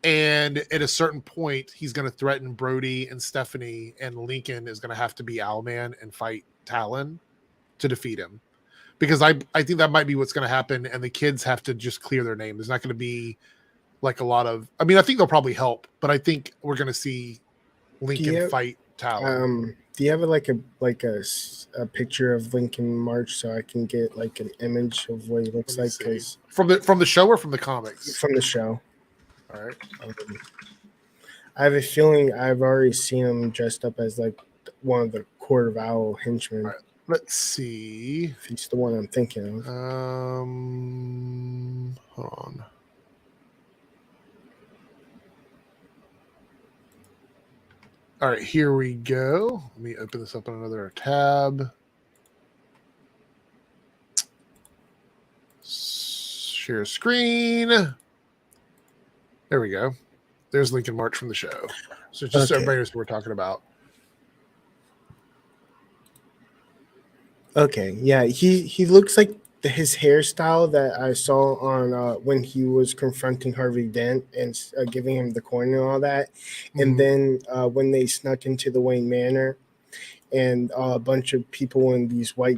And at a certain point, he's going to threaten Brody and Stephanie, and Lincoln is going to have to be Owlman and fight Talon to defeat him. Because I think that might be what's going to happen, and the kids have to just clear their name. There's not going to be like a lot of... I mean, I think they'll probably help, but I think we're going to see Lincoln fight Talon. Do you have a picture of Lincoln March so I can get like an image of what he looks like? From the show or from the comics? From the show. All right. I have a feeling I've already seen him dressed up as like one of the Court of Owl henchmen. All right. Let's see if he's the one I'm thinking of. Hold on. All right, here we go. Let me open this up in another tab. Share screen. There we go. There's Lincoln March from the show. So just so everybody knows what we're talking about. Okay, yeah, he looks like his hairstyle that I saw on when he was confronting Harvey Dent and giving him the coin and all that, and Mhm. then when they snuck into the Wayne Manor and a bunch of people in these white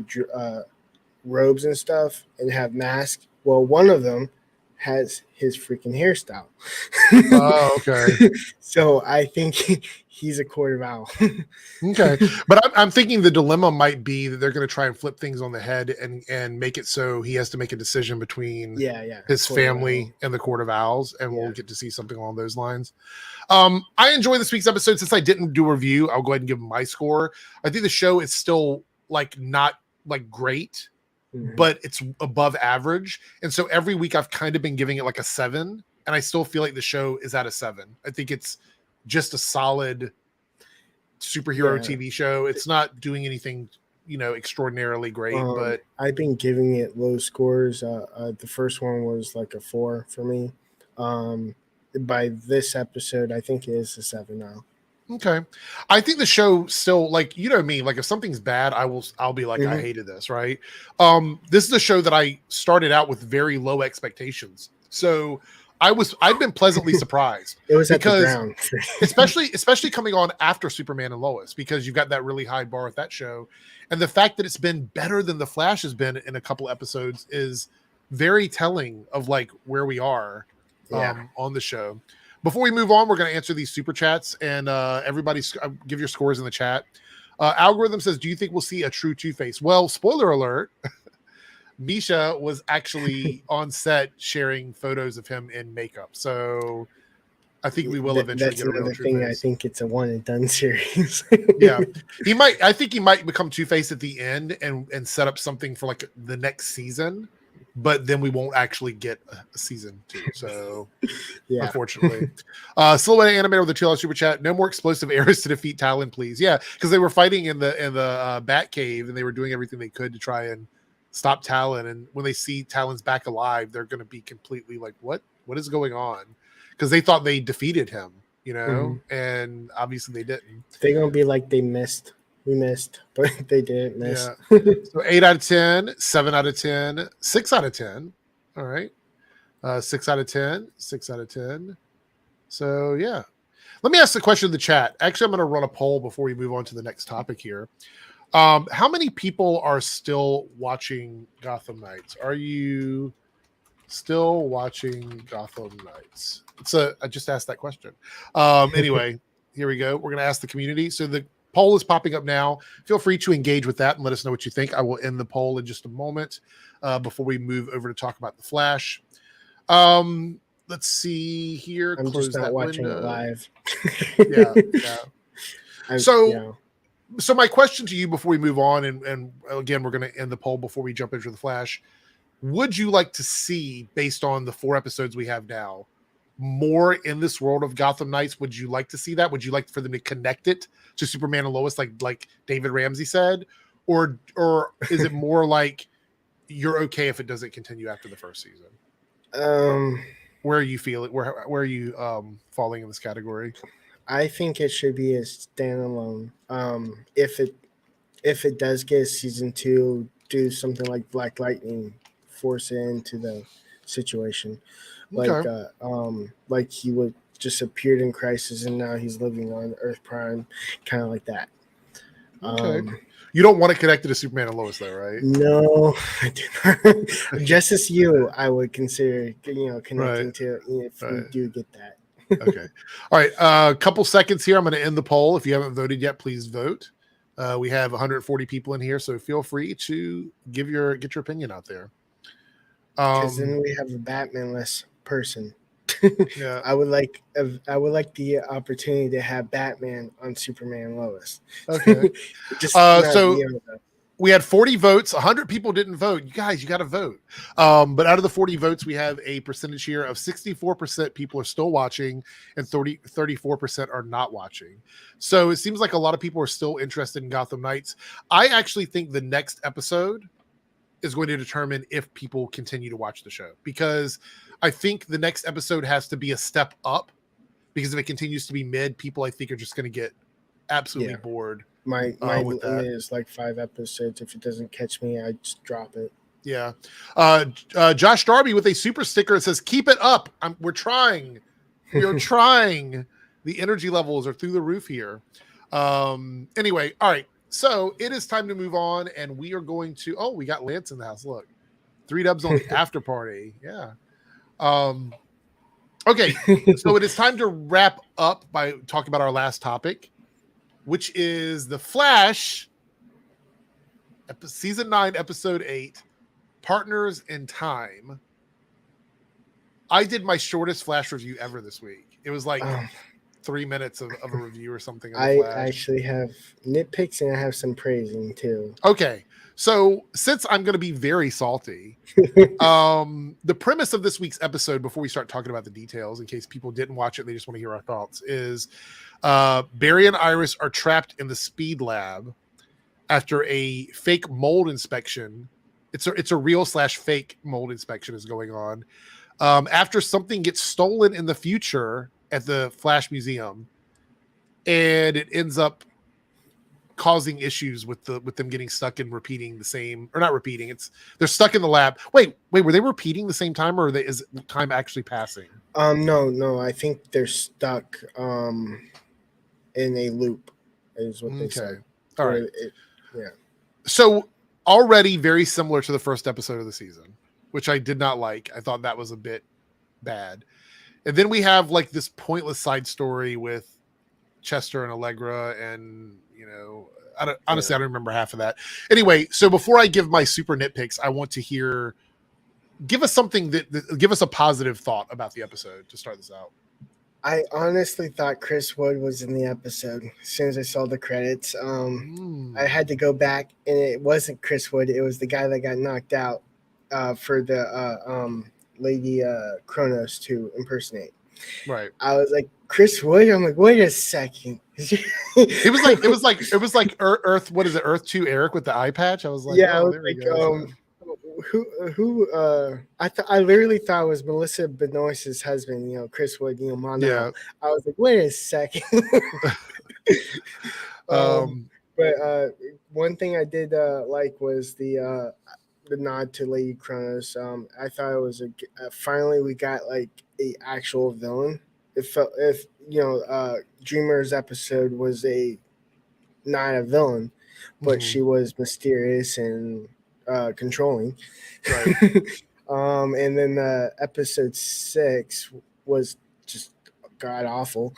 robes and stuff and have masks. Well, one of them has his freaking hairstyle. Oh, okay. So I think he's a quarter vowel. Okay, but I'm thinking the dilemma might be that they're going to try and flip things on the head and make it so he has to make a decision between Yeah, his quarter vowel. family and the Court of Owls, and we'll Yeah. get to see something along those lines. I enjoy this week's episode. Since I didn't do a review, I'll go ahead and give my score. I think the show is still like not like great, Mhm. but it's above average, and so every week I've kind of been giving it like a 7, and I still feel like the show is at a 7. I think it's just a solid superhero Yeah. TV show. It's not doing anything, extraordinarily great, but I've been giving it low scores. The first one was like a 4 for me. By this episode, I think it is a 7 now. okay. I think the show still, like, you know me, like if something's bad, I'll be like, I Mhm. hated this, right? This is a show that I started out with very low expectations. So I've been pleasantly surprised. It was at the because ground. especially coming on after Superman and Lois, because you've got that really high bar with that show. And the fact that it's been better than The Flash has been in a couple episodes is very telling of like where we are Yeah. on the show. Before we move on, we're going to answer these super chats, and everybody give your scores in the chat. Algorithm says, do you think we'll see a true Two-Face? Well, spoiler alert, Misha was actually on set sharing photos of him in makeup. So I think we will eventually That's get a real another thing. I Two-Face. think it's a one and done series. Yeah, I think he might become Two-Face at the end and set up something for like the next season, but then we won't actually get a season 2. So Yeah. unfortunately. Silhouette Animator with the $2 super chat. No more explosive arrows to defeat Talon, please. Yeah, because they were fighting in the Bat Cave, and they were doing everything they could to try and stop Talon. And when they see Talon's back alive, they're going to be completely like, what is going on? Because they thought they defeated him, and obviously they didn't. They're gonna be like we missed, but they didn't miss. Yeah. So 8 out of 10, 7 out of 10, 6 out of 10. All right. 6 out of 10, 6 out of 10. So yeah. Let me ask the question in the chat. Actually, I'm going to run a poll before we move on to the next topic here. How many people are still watching Gotham Knights? Are you still watching Gotham Knights? I just asked that question. Anyway, here we go. We're going to ask the community. So the poll is popping up now. Feel free to engage with that and let us know what you think. I will end the poll in just a moment before we move over to talk about the Flash. Let's see here. I'm Close just not that watching window. it live. Yeah. So my question to you before we move on, and again, we're going to end the poll before we jump into the Flash. Would you like to see, based on the 4 episodes we have now, more in this world of Gotham Knights? Would you like to see that? Would you like for them to connect it to Superman and Lois, like David Ramsey said, or is it more like you're okay if it doesn't continue after the first season? Where you feel it? Where are you falling in this category? I think it should be a standalone. If it does get a season 2, do something like Black Lightning, force it into the situation, Okay. like he would just appeared in Crisis and now he's living on Earth Prime, kind of like that. Okay. You don't want to connect it to Superman and Lois, though, right? No, I do not. Just as you, I would consider, connecting to if we do get that. Okay. All right. A couple seconds here. I'm going to end the poll. If you haven't voted yet, please vote. We have 140 people in here, so feel free to get your opinion out there. Because then we have a Batman-less person. Yeah. I would like the opportunity to have Batman on Superman and Lois. Okay. So we had 40 votes. 100 people didn't vote. You guys, you got to vote. But out of the 40 votes, we have a percentage here of 64% people are still watching and 34% are not watching. So it seems like a lot of people are still interested in Gotham Knights. I actually think the next episode is going to determine if people continue to watch the show, because I think the next episode has to be a step up, because if it continues to be mid, people I think are just going to get absolutely bored My with that. limit is like 5 episodes. If it doesn't catch me, I just drop it. Yeah. Josh Darby with a super sticker. It says, "Keep it up. We're trying. We are trying. The energy levels are through the roof here." Anyway, all right. So it is time to move on, and we are going to. Oh, we got Lance in the house. Look, 3 dubs on the after party. Yeah. Okay. So it is time to wrap up by talking about our last topic, which is The Flash, season 9, episode 8, Partners in Time. I did my shortest Flash review ever this week. It was like 3 minutes of a review or something. Of I Flash. actually have nitpicks and I have some praising too. Okay. So since I'm going to be very salty, the premise of this week's episode, before we start talking about the details, in case people didn't watch it, they just want to hear our thoughts, is Barry and Iris are trapped in the speed lab after a fake mold inspection. It's a real / fake mold inspection is going on. After something gets stolen in the future at the Flash Museum, and it ends up causing issues with them getting stuck in repeating the same, or not repeating. They're stuck in the lab. Wait, were they repeating the same time, or is time actually passing? No. I think they're stuck in a loop, is what they said. All right. Yeah. So already very similar to the first episode of the season, which I did not like. I thought that was a bit bad. And then we have like this pointless side story with Chester and Allegra, and I don't remember half of that. Anyway, so before I give my super nitpicks, I want to give us something give us a positive thought about the episode to start this out. I honestly thought Chris Wood was in the episode as soon as I saw the credits. I had to go back, and it wasn't Chris Wood. It was the guy that got knocked out for the Lady Kronos to impersonate. Right. I was like, Chris Wood? I'm like, wait a second. It was like Earth. What is it? Earth 2 Eric with the eye patch. I was like, yeah, I was like, who? I literally thought it was Melissa Benoist's husband. Chris Wood. Mono. Yeah. I was like, wait a second. But one thing I did like was the nod to Lady Kronos. I thought it was finally we got like a actual villain. It felt Dreamer's episode was not a villain, but she was mysterious and controlling. Right. And then episode 6 was just god awful.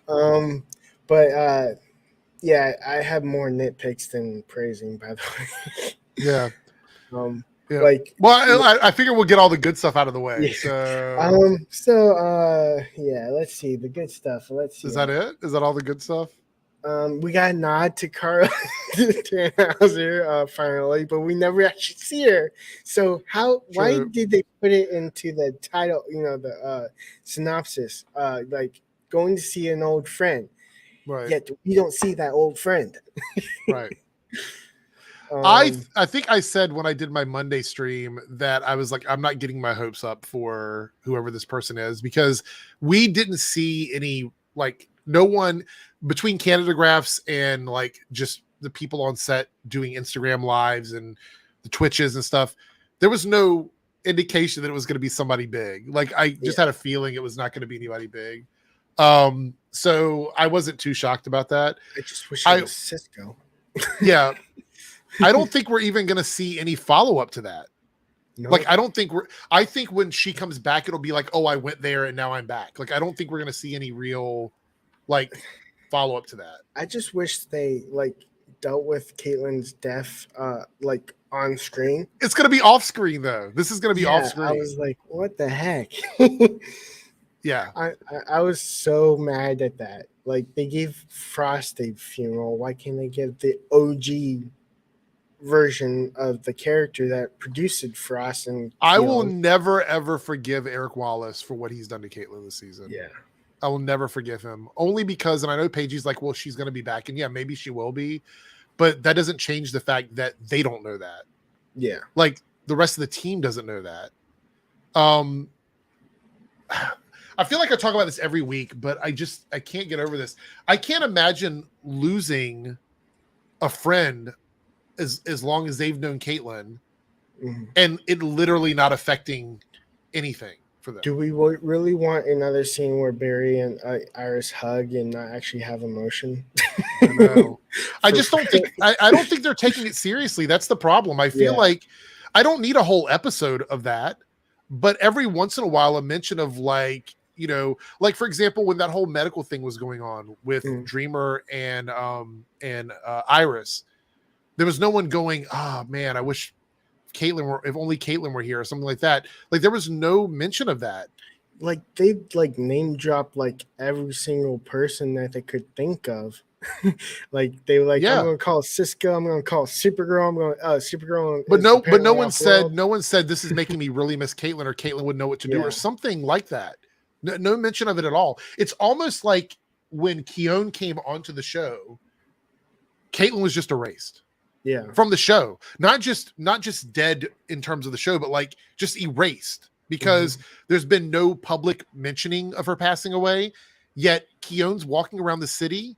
But yeah, I have more nitpicks than praising, by the way. Yeah. Yeah. Like, well, I figure we'll get all the good stuff out of the way. Yeah. Yeah, let's see the good stuff. Let's see. Is that it? Is that all the good stuff? We got a nod to Carla Tannhauser finally, but we never actually see her. So why did they put it into the title? The synopsis, like going to see an old friend. Right. Yet we don't see that old friend. Right. I think I said when I did my Monday stream that I was like, I'm not getting my hopes up for whoever this person is, because we didn't see any, like, no one between Canadagraphs and like just the people on set doing Instagram lives and the Twitches and stuff. There was no indication that it was going to be somebody big. Like, I just had a feeling it was not going to be anybody big. So I wasn't too shocked about that. I just wish it was Cisco. Yeah. I don't think we're even going to see any follow-up to that. No. Like, I think when she comes back, it'll be like, oh, I went there and now I'm back. Like, I don't think we're going to see any real, like, follow-up to that. I just wish they, like, dealt with Caitlin's death, like, on screen. It's going to be off screen, though. This is going to be off screen. I was like, what the heck? Yeah. I was so mad at that. Like, they gave Frost a funeral. Why can't they give the OG version of the character that produced Frost? And I will never ever forgive Eric Wallace for what he's done to Caitlin this season. Yeah, I will never forgive him, only because, and I know Paige's like, well, she's going to be back, and yeah, maybe she will be, but that doesn't change the fact that they don't know that. Yeah, I feel like I talk about this every week, but I can't get over this. I can't imagine losing a friend as long as they've known Caitlin, and it literally not affecting anything for them. Do we really want another scene where Barry and Iris hug and not actually have emotion? I know. I just don't think I don't think they're taking it seriously. That's the problem. I feel like I don't need a whole episode of that, but every once in a while a mention of like, you know, like for example, when that whole medical thing was going on with Dreamer and Iris, there was no one going, oh man, I wish if only Caitlin were here or something like that. Like there was no mention of that. Like they like name drop like every single person that they could think of. Like they were like, I'm gonna call Cisco, I'm gonna call Supergirl, I'm going Supergirl. But no one said this is making me really miss Caitlin, or Caitlin would know what to do, or something like that. No mention of it at all. It's almost like when Keone came onto the show, Caitlin was just erased. From the show. Not just dead in terms of the show, but like just erased, because there's been no public mentioning of her passing away, yet Keone's walking around the city.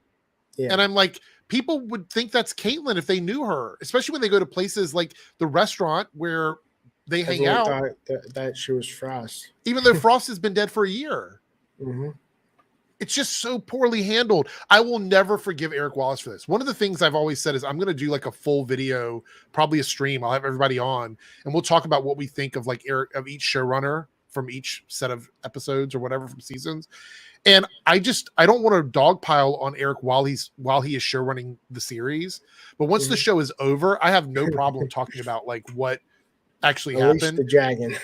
And I'm like, people would think that's Caitlin if they knew her, especially when they go to places like the restaurant where they hang out. That she was Frost. Even though Frost has been dead for a year. It's just so poorly handled. I will never forgive Eric Wallace for this. One of the things I've always said is I'm going to do like a full video, probably a stream. I'll have everybody on and we'll talk about what we think of like of each showrunner from each set of episodes or whatever from seasons. And I don't want to dogpile on Eric while he is showrunning the series. But once the show is over, I have no problem talking about like what actually happened. The dragon.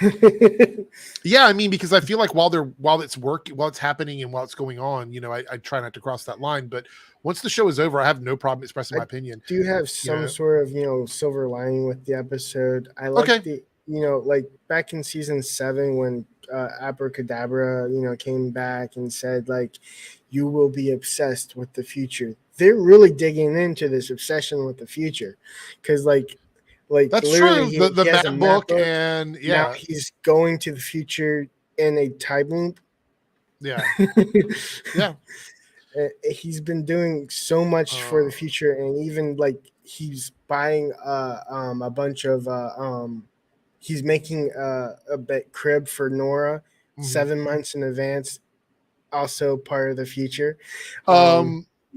Yeah, I mean, because I feel like while it's happening and while it's going on, you know, I try not to cross that line. But once the show is over, I have no problem expressing my opinion. Do you have some sort of, you know, silver lining with the episode? I like the, you know, like back in season 7 when Abracadabra, you know, came back and said like, you will be obsessed with the future. They're really digging into this obsession with the future, because like that's true. The map book, and now he's going to the future in a time loop. Yeah. He's been doing so much for the future, and even like he's buying a bunch of he's making a crib for Nora 7 months in advance, also part of the future.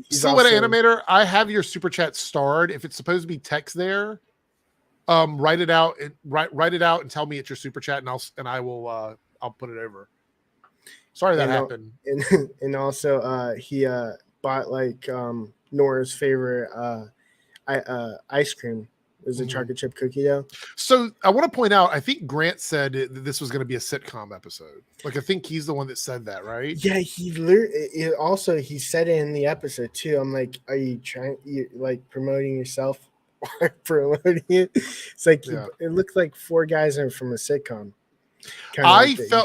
Silhouette Animator, I have your super chat starred. If it's supposed to be text there, write it out and tell me it's your super chat, and I'll put it over. Sorry that happened. And also he bought like Nora's favorite ice cream. It was a chocolate chip cookie dough. So I want to point out, I think Grant said that this was going to be a sitcom episode. Like I think he's the one that said that, right? Yeah, he said it in the episode too. I'm like, are you like promoting yourself? Promoting it? It's like it looked like 4 guys are from a sitcom.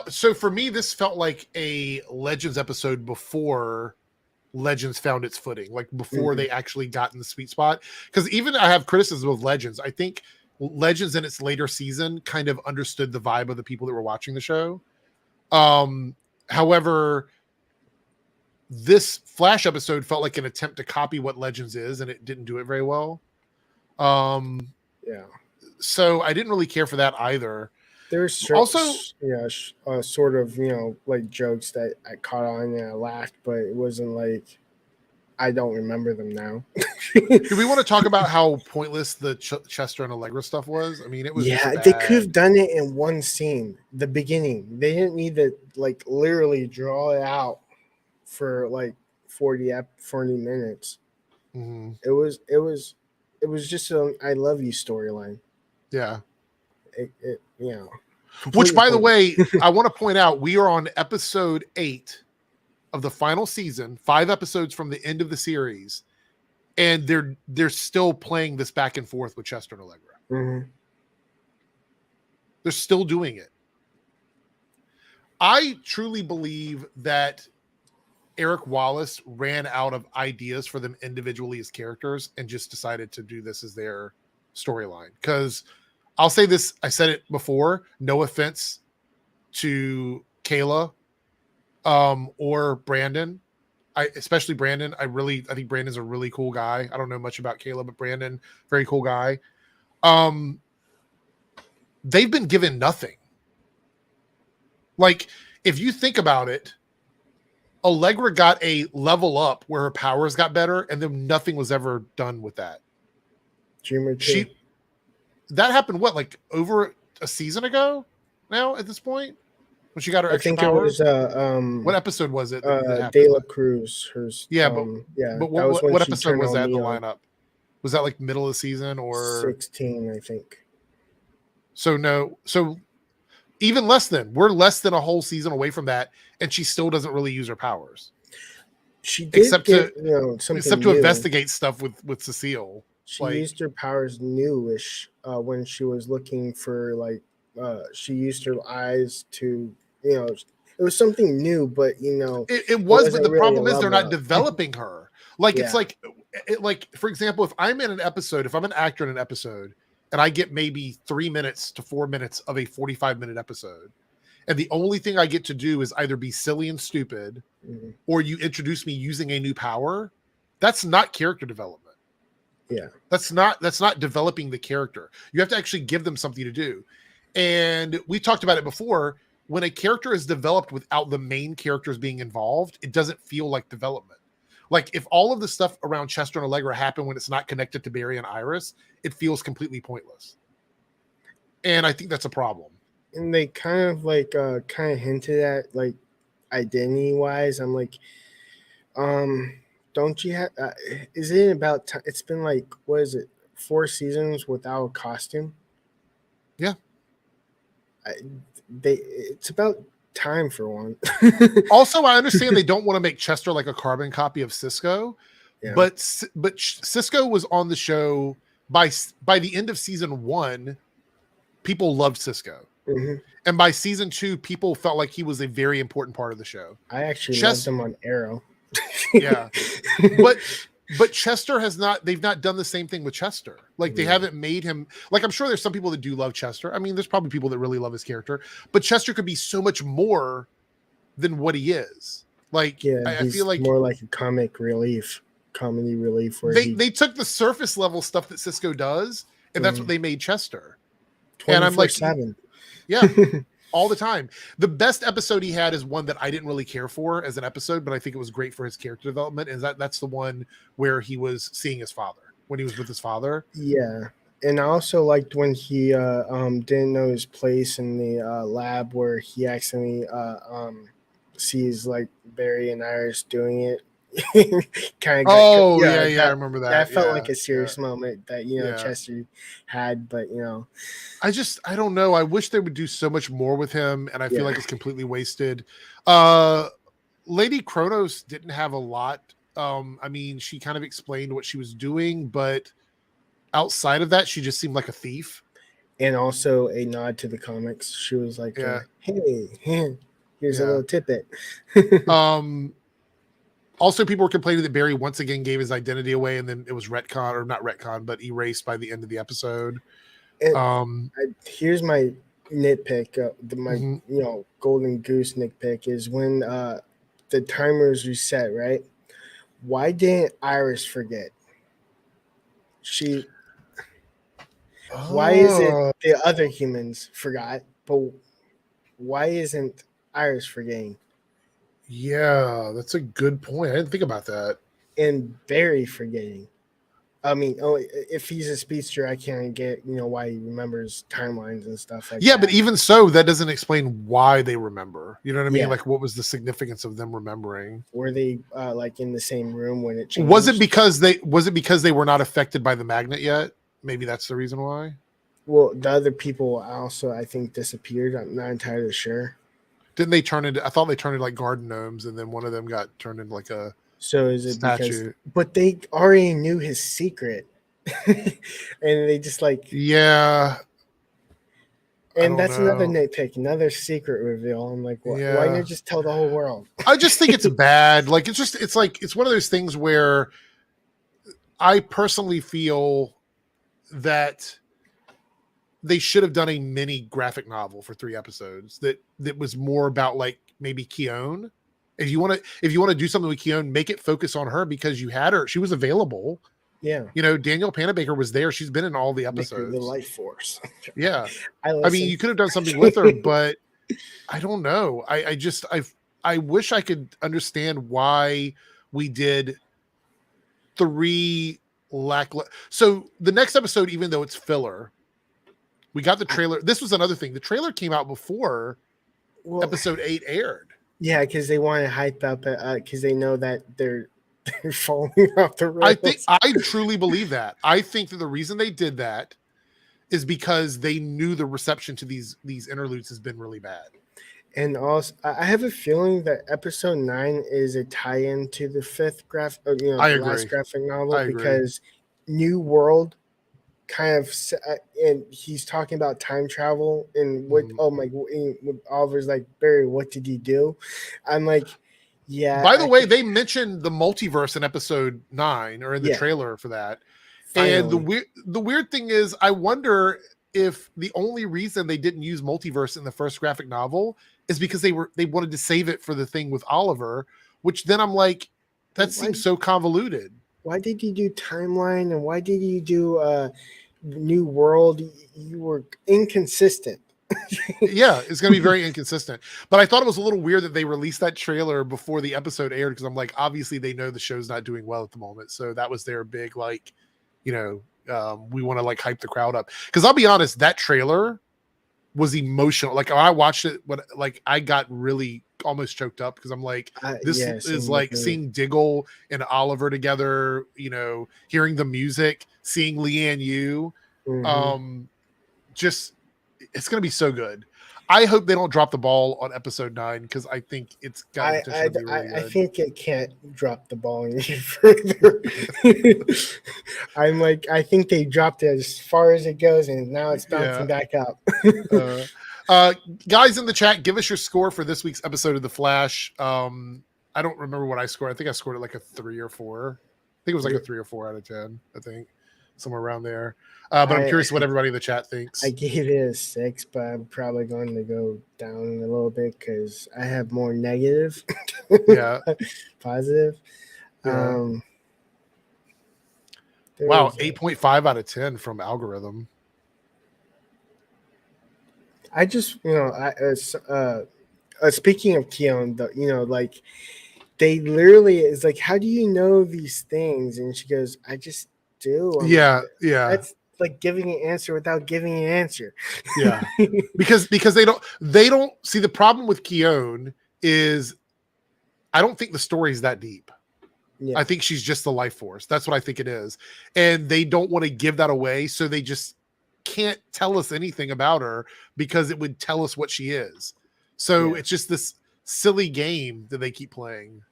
So for me, this felt like a Legends episode before Legends found its footing, like before they actually got in the sweet spot. Because even I have criticism of Legends. I think Legends in its later season kind of understood the vibe of the people that were watching the show. However, this Flash episode felt like an attempt to copy what Legends is, and it didn't do it very well. So I didn't really care for that either. There's also sort of, you know, like jokes that I caught on and I laughed, but it wasn't like I don't remember them now. Do we want to talk about how pointless the Chester and Allegra stuff was? I mean, it was they could have done it in one scene, the beginning. They didn't need to like literally draw it out for like 40 minutes. It was just an I love you storyline. Yeah. Which, by the way, I want to point out, we are on episode 8 of the final season, 5 episodes from the end of the series, and they're still playing this back and forth with Chester and Allegra. They're still doing it. I truly believe that Eric Wallace ran out of ideas for them individually as characters and just decided to do this as their storyline. Because I'll say this, I said it before, no offense to Kayla, or Brandon. Especially Brandon. I think Brandon's a really cool guy. I don't know much about Caleb, but Brandon, very cool guy. They've been given nothing. Like, if you think about it, Allegra got a level up where her powers got better, and then nothing was ever done with that. That happened like over a season ago now at this point when she got her extra powers? It was what episode was it? De La Cruz. Hers. But what episode was that in the lineup? Was that like middle of the season or 16, I think. So even less than we're less than a whole season away from that, and she still doesn't really use her powers. She did except to investigate stuff with Cecile. She used her powers newish when she was looking for she used her eyes to it was something new, but it was. But the problem is they're not developing her. It's like for example, if I'm in an episode, if I'm an actor in an episode, and I get maybe 3 minutes to 4 minutes of a 45-minute episode, and the only thing I get to do is either be silly and stupid, or you introduce me using a new power, that's not character development. Yeah, that's not developing the character. You have to actually give them something to do. And we talked about it before. When a character is developed without the main characters being involved, it doesn't feel like development. Like if all of the stuff around Chester and Allegra happen when it's not connected to Barry and Iris, it feels completely pointless. And I think that's a problem. And they kind of hinted at identity wise. I'm like, don't you have? Is it about? It's been what is it? 4 seasons without a costume. Yeah. It's about time for one. Also, I understand they don't want to make Chester like a carbon copy of Cisco, but Cisco was on the show by the end of season 1. People loved Cisco, and by season 2, people felt like he was a very important part of the show. I actually loved him on Arrow. Yeah, but Chester has not. They've not done the same thing with Chester. They haven't made him. I'm sure there's some people that do love Chester. I mean, there's probably people that really love his character, but Chester could be so much more than what he is. I feel like more like a comedy relief. Where they took the surface level stuff that Cisco does, and that's what they made Chester. 24/7. And I'm like, yeah. All the time. The best episode he had is one that I didn't really care for as an episode, but I think it was great for his character development. And that's the one where he was seeing his father, when he was with his father. Yeah. And I also liked when he didn't know his place in the lab, where he accidentally sees Barry and Iris doing it. Kind of. I remember that. That felt like a serious moment that Chester had, but I don't know. I wish they would do so much more with him, and I feel like it's completely wasted. Lady Kronos didn't have a lot. I mean, she kind of explained what she was doing, but outside of that, she just seemed like a thief. And also a nod to the comics. She was like, "Hey, here's a little tidbit." Also, people were complaining that Barry once again gave his identity away, and then it was retcon, or not retcon, but erased by the end of the episode. Here's my nitpick. My golden goose nitpick is when the timer is reset. Right? Why didn't Iris forget? Why is it the other humans forgot, but why isn't Iris forgetting? Yeah, that's a good point. I didn't think about that. And Barry forgetting. I mean, if he's a speedster, I can't get why he remembers timelines and stuff like that. Yeah, but even so, that doesn't explain why they remember. You know what I mean? What was the significance of them remembering? Were they in the same room when it changed? Was it because they were not affected by the magnet yet? Maybe that's the reason why. Well, the other people also, I think, disappeared. I'm not entirely sure. Didn't they turn into? I thought they turned into garden gnomes, and then one of them got turned into a. So is it statue? But they already knew his secret, and they just yeah. And that's another nitpick, another secret reveal. I'm like, why not just tell the whole world? I just think it's bad. It's one of those things where I personally feel that they should have done a mini graphic novel for 3 episodes that was more about maybe Keone If you want to do something with Keone, make it focus on her because you had her. She was available. Yeah. Danielle Panabaker was there. She's been in all the Make her episodes. the life force. Yeah. I mean, you could have done something with her, but I don't know. I wish I could understand why we did 3 So the next episode, even though it's filler, we got the trailer. This was another thing. The trailer came out before episode 8 aired. Yeah, because they want to hype up because they know that they're falling off the rails. I truly believe that. I think that the reason they did that is because they knew the reception to these interludes has been really bad. And also, I have a feeling that episode 9 is a tie-in to the 5th last graphic novel, because New World kind of, and he's talking about time travel and what. Oh my! When Oliver's like, Barry, what did he do? I'm like, yeah. By the way, they mentioned the multiverse in episode 9 or in the trailer for that. Finally. And the weird thing is, I wonder if the only reason they didn't use multiverse in the first graphic novel is because they wanted to save it for the thing with Oliver, which then I'm like, that seems so convoluted. Why did you do timeline and why did you do New World? You were inconsistent. Yeah, it's going to be very inconsistent. But I thought it was a little weird that they released that trailer before the episode aired, because I'm like, obviously they know the show's not doing well at the moment. So that was their big, like, we want to like hype the crowd up. Because I'll be honest, that trailer was emotional. Like when I watched it, I got really almost choked up because I'm like, this is like seeing Diggle and Oliver together, hearing the music, seeing Leanne Yu. Just, it's going to be so good. I hope they don't drop the ball on episode 9 because I think it's got potential to be really good. I think it can't drop the ball any further. I think they dropped it as far as it goes, and now it's bouncing back up. Guys in the chat, give us your score for this week's episode of The Flash. I don't remember what I scored. I think I scored it like a 3 or 4. I think it was like a 3 or 4 out of 10. I think somewhere around there. But I'm curious what everybody in the chat thinks. I gave it a 6, but I'm probably going to go down a little bit because I have more negative. Yeah. Positive. Yeah. Wow, 8.5 out of 10 from Algorithm. I just, speaking of Keone, they literally is like, how do you know these things? And she goes, I just do. Yeah. That's like giving an answer without giving an answer. Yeah. because they don't see the problem with Keone is I don't think the story is that deep. Yeah. I think she's just the life force. That's what I think it is. And they don't want to give that away. So they just can't tell us anything about her because it would tell us what she is. So it's just this silly game that they keep playing,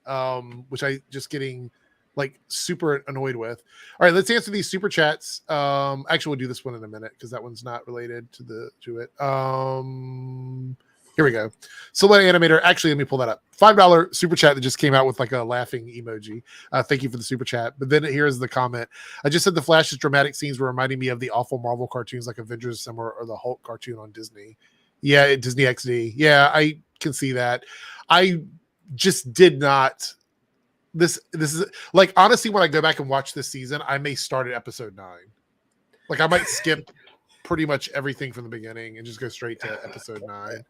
which I just getting like super annoyed with. All right, let's answer these super chats. Actually, we'll do this one in a minute because that one's not related to it. Here we go. Silhouette Animator. Actually, let me pull that up. $5 super chat that just came out with like a laughing emoji. Thank you for the super chat. But then here's the comment. I just said the Flash's dramatic scenes were reminding me of the awful Marvel cartoons like Avengers Summer or the Hulk cartoon on Disney. Yeah, Disney XD. Yeah, I can see that. I just did not. This is like, honestly, when I go back and watch this season, I may start at episode 9. Like I might skip pretty much everything from the beginning and just go straight to episode 9.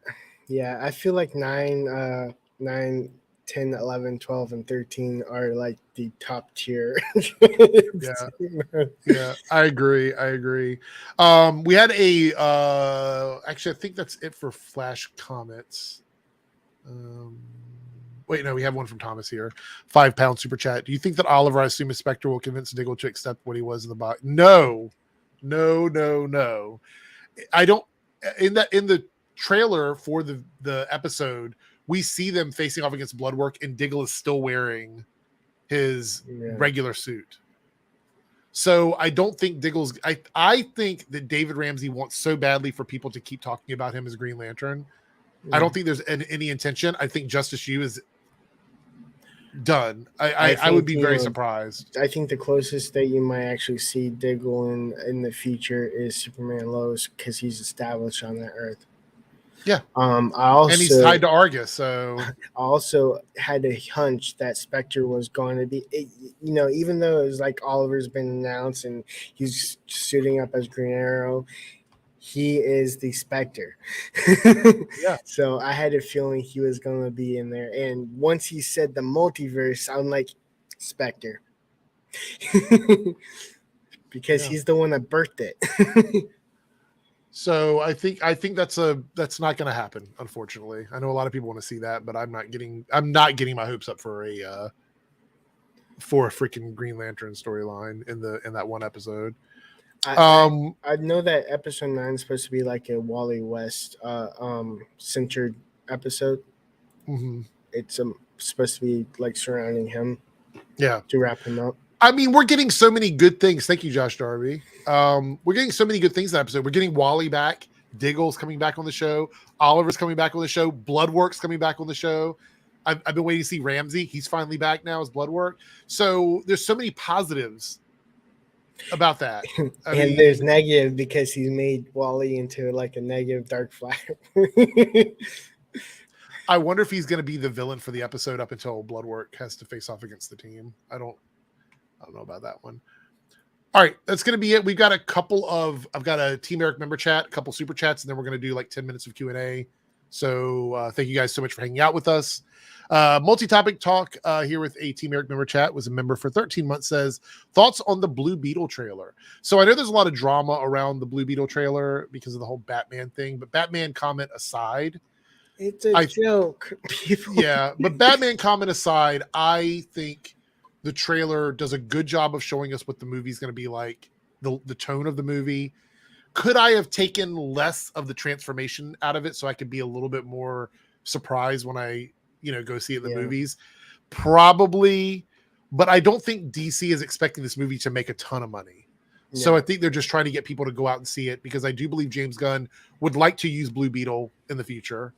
Yeah, I feel like 9, 10, 11, 12, and 13 are like the top tier. Yeah, I agree. We had actually, I think that's it for Flash comments. Wait, no, we have one from Thomas here. £5 super chat. Do you think that Oliver, I assume, Spectre, will convince Diggle to accept what he was in the box? No. I don't. In the trailer for the episode, we see them facing off against Bloodwork, and Diggle is still wearing his regular suit. So I don't think Diggle's. I think that David Ramsey wants so badly for people to keep talking about him as Green Lantern. I don't think there's any intention. I think Justice U is done. I would be very surprised. I think the closest that you might actually see Diggle in the future is Superman Lois, because he's established on that Earth. Yeah. I And he's tied to Argus, so also had a hunch that Spectre was going to be, even though it was like Oliver's been announced and he's suiting up as Green Arrow, he is the Spectre. yeah. So I had a feeling he was going to be in there. And once he said the multiverse, I'm like, Spectre. Because he's the one that birthed it. So I think that's not going to happen. Unfortunately, I know a lot of people want to see that, but I'm not getting my hopes up for a freaking Green Lantern storyline in that one episode. I know that episode 9 is supposed to be like a Wally West centered episode. Mm-hmm. It's supposed to be like surrounding him. Yeah, to wrap him up. I mean, we're getting so many good things. Thank you, Josh Darby. We're getting so many good things in that episode. We're getting Wally back. Diggle's coming back on the show. Oliver's coming back on the show. Bloodwork's coming back on the show. I've been waiting to see Ramsey. He's finally back now as Bloodwork. So there's so many positives about that. I mean, there's negative because he's made Wally into like a negative dark flash. I wonder if he's going to be the villain for the episode up until Bloodwork has to face off against the team. I don't know about that one. All right, that's going to be it. We've got I've got a Team Eric member chat, a couple super chats, and then we're going to do like 10 minutes of Q&A. So thank you guys so much for hanging out with us. Multi-topic talk here with a Team Eric member chat. Was a member for 13 months. Says, thoughts on the Blue Beetle trailer. So I know there's a lot of drama around the Blue Beetle trailer because of the whole Batman thing, but Batman comment aside, it's a joke. Yeah, but Batman comment aside, I think the trailer does a good job of showing us what the movie's going to be like, the tone of the movie. Could I have taken less of the transformation out of it so I could be a little bit more surprised when I, go see it in the movies? Probably, but I don't think DC is expecting this movie to make a ton of money. Yeah. So I think they're just trying to get people to go out and see it because I do believe James Gunn would like to use Blue Beetle in the future.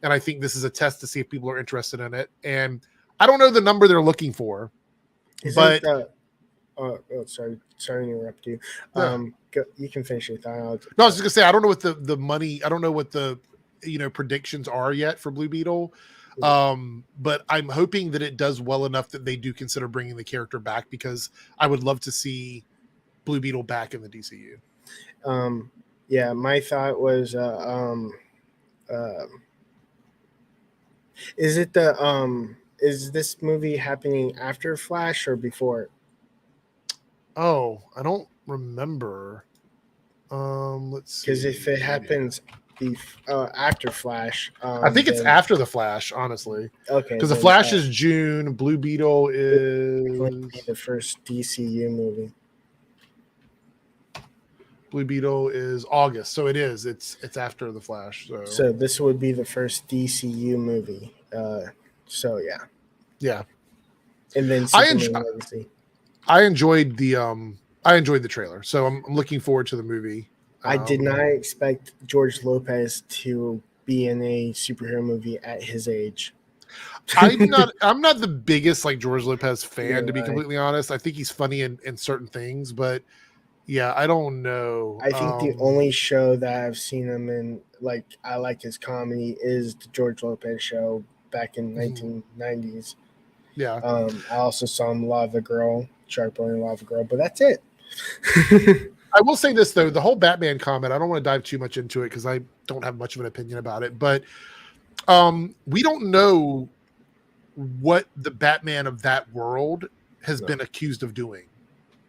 And I think this is a test to see if people are interested in it. And I don't know the number they're looking for. Sorry to interrupt you. Yeah. You can finish your thought. No, I was just gonna say I don't know what the money. I don't know what the predictions are yet for Blue Beetle. But I'm hoping that it does well enough that they do consider bringing the character back because I would love to see Blue Beetle back in the DCU. My thought was is this movie happening after Flash or before? Oh, I don't remember. Let's see. Because if it happens after Flash, I think it's after the Flash, honestly. Okay. Because the Flash is June, Blue Beetle is the first DCU movie. Blue Beetle is August, so it is. It's after the Flash. So this would be the first DCU movie. Yeah. And then I enjoyed the trailer, so I'm looking forward to the movie. I did not expect George Lopez to be in a superhero movie at his age. I'm not the biggest like George Lopez fan, to be completely honest. I think he's funny in certain things, but yeah, I don't know. I think the only show that I've seen him in, like I like his comedy, is the George Lopez show back in 1990s. Yeah. I also saw him Lava Girl, Shark Boy and Lava Girl, but that's it. I will say this though, the whole Batman comment, I don't want to dive too much into it because I don't have much of an opinion about it, but we don't know what the Batman of that world has been accused of doing.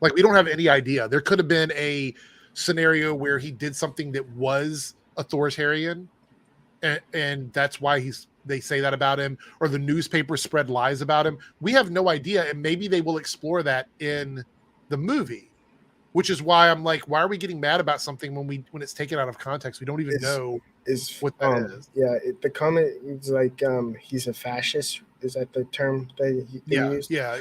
Like, we don't have any idea. There could have been a scenario where he did something that was authoritarian, and that's why they say that about him, or the newspaper spread lies about him. We have no idea, and maybe they will explore that in the movie, which is why I'm like, why are we getting mad about something when it's taken out of context? We don't even know what that is. Yeah, the comment is like he's a fascist. Is that the term that they used? Yeah.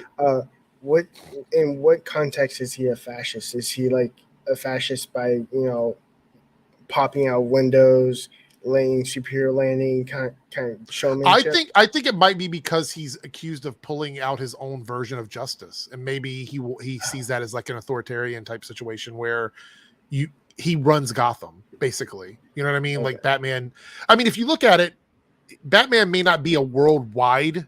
In what context is he a fascist? Is he like a fascist by popping out windows, laying superhero landing, kind of showmanship? I think it might be because he's accused of pulling out his own version of justice, and maybe he sees that as like an authoritarian type situation where he runs Gotham, basically. You know what I mean? Okay. Like Batman. I mean, if you look at it, Batman may not be a worldwide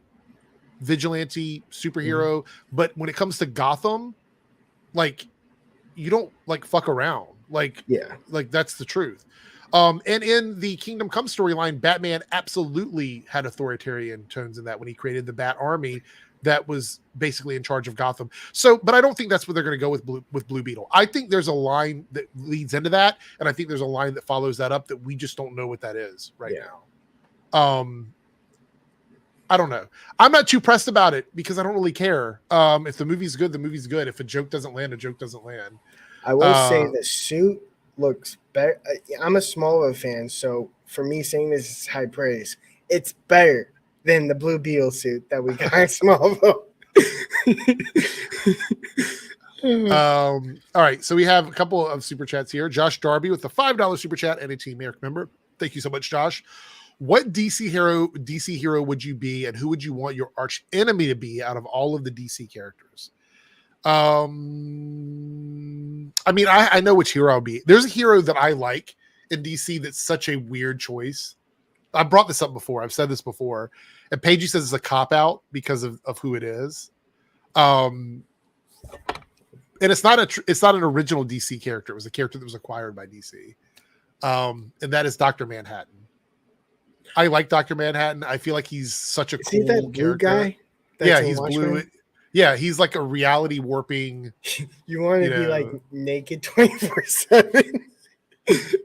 vigilante superhero, but when it comes to Gotham, like you don't like fuck around. Like that's the truth. And in the Kingdom Come storyline, Batman absolutely had authoritarian tones in that when he created the Bat Army that was basically in charge of Gotham. So, but I don't think that's what they're going to go with Blue Beetle. I think there's a line that leads into that, and I think there's a line that follows that up that we just don't know what that is right now. I don't know. I'm not too pressed about it because I don't really care. If the movie's good, the movie's good. If a joke doesn't land, a joke doesn't land. I will say the suit looks better. I'm a Smallville fan, so for me saying this is high praise. It's better than the Blue Beetle suit that we got in Smallville. All right, so we have a couple of super chats here. Josh Darby with the $5 super chat and a Team Eric member. Thank you so much, Josh. What DC hero would you be, and who would you want your arch enemy to be out of all of the DC characters? I mean, I know which hero I'll be. There's a hero that I like in DC that's such a weird choice. I brought this up before. I've said this before. And Paige says it's a cop-out because of who it is. And it's not an original DC character. It was a character that was acquired by DC. And that is Dr. Manhattan. I like Dr. Manhattan. I feel like he's such a cool that blue character. Guy? Yeah, he's blue. Yeah, he's like a reality warping. You want to be like naked 24/7?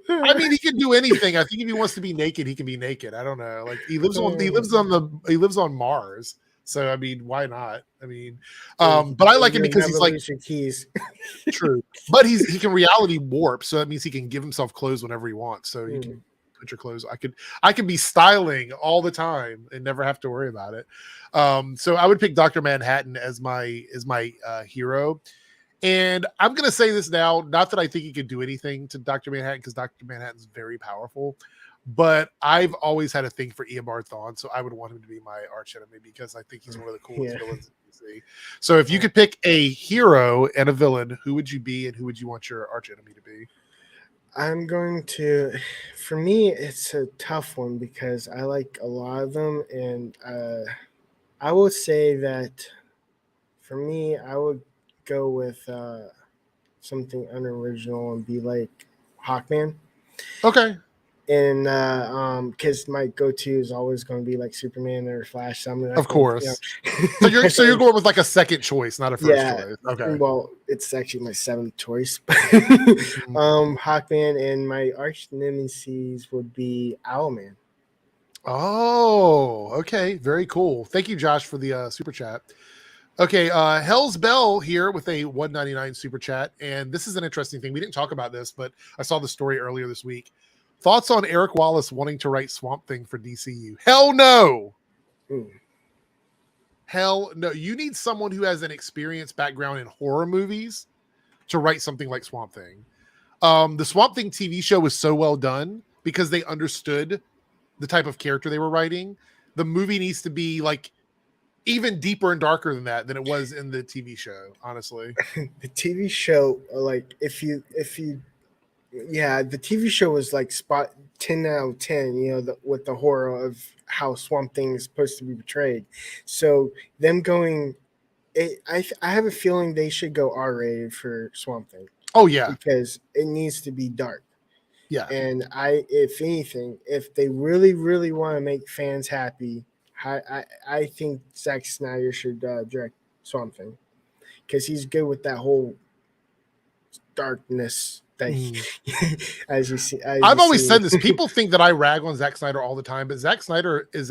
I mean, he can do anything. I think if he wants to be naked, he can be naked. I don't know. Like he lives on Mars. So I mean, why not? I mean, but I like him because he's like keys. True, but he can reality warp, so that means he can give himself clothes whenever he wants. So you can put your clothes. I could be styling all the time and never have to worry about it. So I would pick Dr. Manhattan as my hero. And I'm going to say this now, not that I think he could do anything to Dr. Manhattan, because Dr. Manhattan's very powerful, but I've always had a thing for Eobard Thawne, so I would want him to be my arch enemy because I think he's one of the coolest villains in DC. So if you could pick a hero and a villain, who would you be and who would you want your arch enemy to be? For me, it's a tough one because I like a lot of them, and I will say that for me, I would go with something unoriginal and be like Hawkman. Okay. And because my go-to is always going to be like Superman or Flash. Of course. So you're going with like a second choice, not a first choice. Okay. Well, it's actually my seventh choice. Hawkman, and my arch nemesis would be Owlman. Oh, okay. Very cool. Thank you, Josh, for the super chat. Okay, Hell's Bell here with a $1.99 super chat, and this is an interesting thing. We didn't talk about this, but I saw the story earlier this week. Thoughts on Eric Wallace wanting to write Swamp Thing for DCU? Hell no! Hell no! You need someone who has an experienced background in horror movies to write something like Swamp Thing. The Swamp Thing TV show was so well done because they understood the type of character they were writing. The movie needs to be like even deeper and darker than it was in the TV show, honestly. The TV show, like the TV show was like spot 10 out of 10, with the horror of how Swamp Thing is supposed to be portrayed. So them going, I have a feeling they should go R-rated for Swamp Thing. Oh yeah, because it needs to be dark. Yeah, and if anything, if they really, really want to make fans happy, I think Zack Snyder should direct Swamp Thing because he's good with that whole darkness that as you see. I've always said this. People think that I rag on Zack Snyder all the time, but Zack Snyder is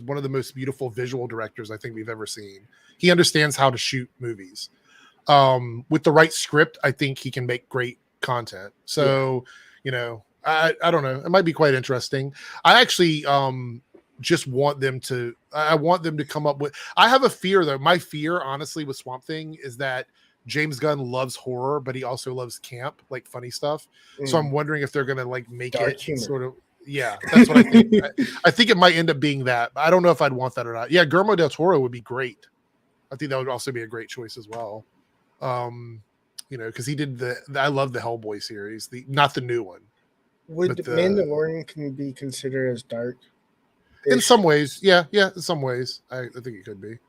one of the most beautiful visual directors I think we've ever seen. He understands how to shoot movies. With the right script, I think he can make great content. So, I don't know. It might be quite interesting. I actually just want them to come up with, I have a fear though. My fear honestly with Swamp Thing is that James Gunn loves horror, but he also loves camp, like funny stuff. So I'm wondering if they're going to like make dark it humor. Sort of, that's what I think. I think it might end up being that. I don't know if I'd want that or not. Yeah. Guillermo del Toro would be great. I think that would also be a great choice as well. because he did I love the Hellboy series, not the new one. Would Mandalorian can be considered as dark? In some ways, yeah, in some ways, I think it could be.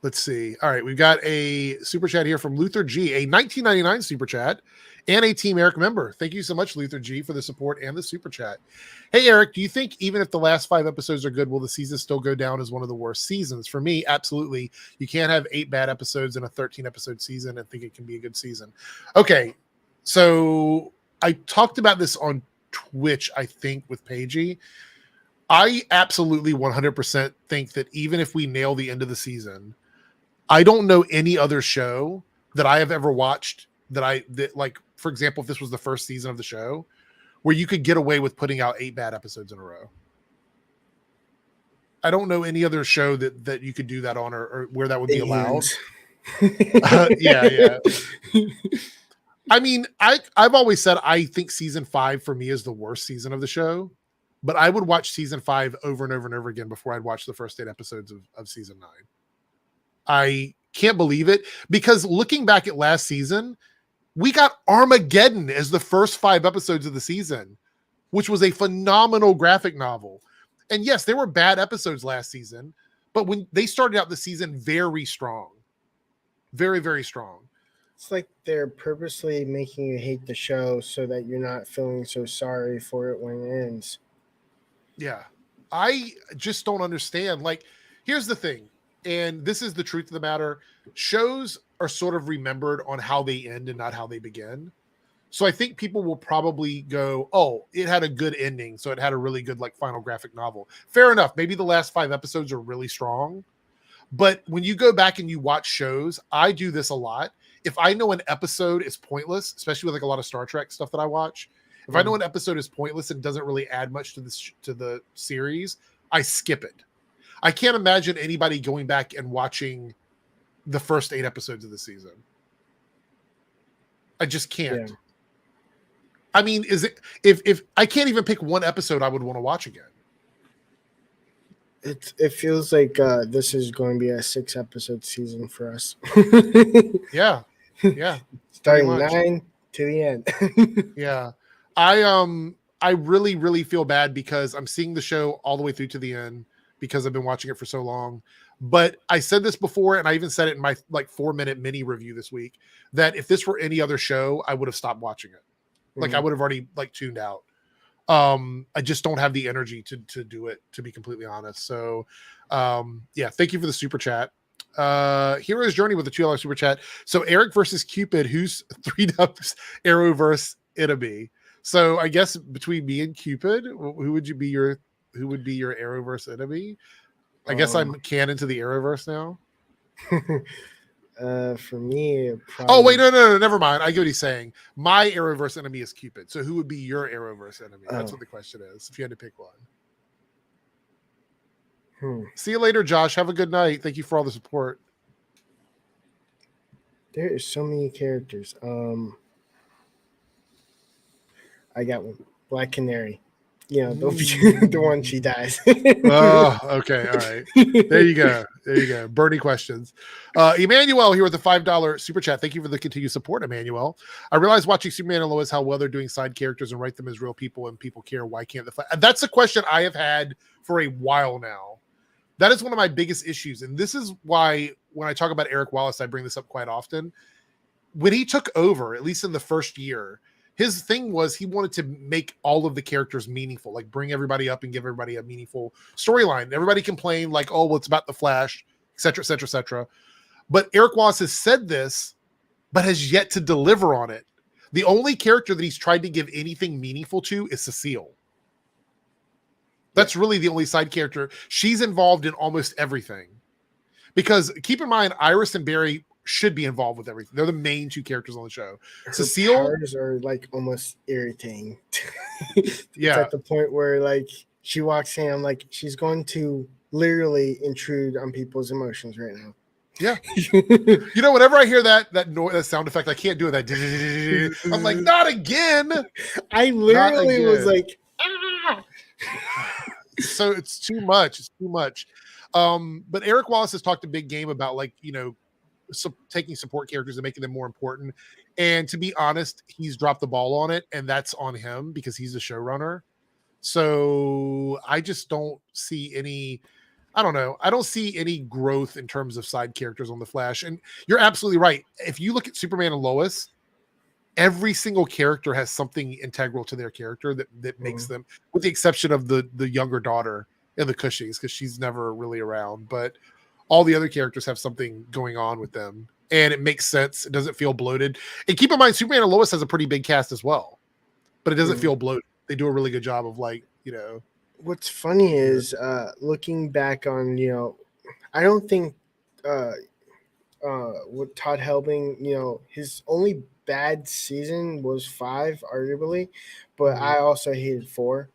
Let's see. All right, we've got a super chat here from Luther G, a 1999 super chat, and a Team Eric member. Thank you so much, Luther G, for the support and the super chat. Hey, Eric, do you think even if the last 5 episodes are good, will the season still go down as one of the worst seasons? For me, absolutely. You can't have 8 bad episodes in a 13-episode season and think it can be a good season. Okay, so I talked about this on Twitch, I think, with Paigey. I absolutely 100% think that even if we nail the end of the season, I don't know any other show that I have ever watched that like, for example, if this was the first season of the show, where you could get away with putting out 8 bad episodes in a row. I don't know any other show that you could do that on, or where that would be allowed. Yeah. I mean, I've always said I think season 5 for me is the worst season of the show, but I would watch season 5 over and over and over again before I'd watch the first 8 episodes of season 9. I can't believe it, because looking back at last season, we got Armageddon as the first 5 episodes of the season, which was a phenomenal graphic novel. And yes, there were bad episodes last season, but when they started out the season very strong, very, very strong. It's like they're purposely making you hate the show so that you're not feeling so sorry for it when it ends. Yeah. I just don't understand. Like, here's the thing, and this is the truth of the matter. Shows are sort of remembered on how they end and not how they begin. So I think people will probably go, oh, it had a good ending, so it had a really good like final graphic novel. Fair enough. Maybe the last 5 episodes are really strong. But when you go back and you watch shows, I do this a lot. If I know an episode is pointless, especially with like a lot of Star Trek stuff that I watch, if I know an episode is pointless and doesn't really add much to the series, I skip it. I can't imagine anybody going back and watching the first 8 episodes of the season. I just can't. Yeah. I mean, is it if I can't even pick one episode I would want to watch again? It feels like this is going to be a 6-episode season for us. Yeah. Starting 9 to the end. Yeah. I really, really feel bad because I'm seeing the show all the way through to the end because I've been watching it for so long. But I said this before, and I even said it in my like 4-minute mini review this week, that if this were any other show, I would have stopped watching it. Like I would have already like tuned out. I just don't have the energy to do it, to be completely honest. So yeah, thank you for the super chat. Hero's Journey with the $2 super chat. So Eric versus Cupid, who's 3 Arrowverse enemy? So I guess between me and Cupid, who would be your Arrowverse enemy? I guess I'm canon to the Arrowverse now. For me, probably... Oh wait, no, never mind. I get what he's saying. My Arrowverse enemy is Cupid. So who would be your Arrowverse enemy? That's what the question is. If you had to pick one. See you later, Josh. Have a good night. Thank you for all the support. There is so many characters. I got one. Black Canary. You know, the one she dies. Oh, okay. All right. There you go. Bernie questions. Emmanuel here with the $5 super chat. Thank you for the continued support, Emmanuel. I realize watching Superman and Lois how well they're doing side characters and write them as real people and people care. Why can't the That's a question I have had for a while now. That is one of my biggest issues. And this is why when I talk about Eric Wallace, I bring this up quite often. When he took over, at least in the first year, his thing was he wanted to make all of the characters meaningful, like bring everybody up and give everybody a meaningful storyline. Everybody complained like, oh, well, it's about the Flash, et cetera, et cetera, et cetera. But Eric Wallace has said this, but has yet to deliver on it. The only character that he's tried to give anything meaningful to is Cecile. That's really the only side character. She's involved in almost everything. Because keep in mind, Iris and Barry should be involved with everything. They're the main 2 characters on the show. Her Cecile powers are like almost irritating. It's yeah, at the point where like she walks in, I'm like, she's going to literally intrude on people's emotions right now. Yeah. You know, whenever I hear that sound effect, I can't do it. That I'm like, not again. I literally was like, ah. So it's too much. But Eric Wallace has talked a big game about like, you know, taking support characters and making them more important. And to be honest, he's dropped the ball on it, and that's on him because he's the showrunner. So I just don't see any. I don't know. I don't see any growth in terms of side characters on the Flash. And you're absolutely right. If you look at Superman and Lois, every single character has something integral to their character that makes them, with the exception of the younger daughter and the Cushings, because she's never really around. But all the other characters have something going on with them, and it makes sense. It doesn't feel bloated. And keep in mind, Superman and Lois has a pretty big cast as well, but it doesn't feel bloated. They do a really good job of What's funny is looking back on, I don't think with Todd Helbing, his only bad season was 5, arguably, but I also hated 4,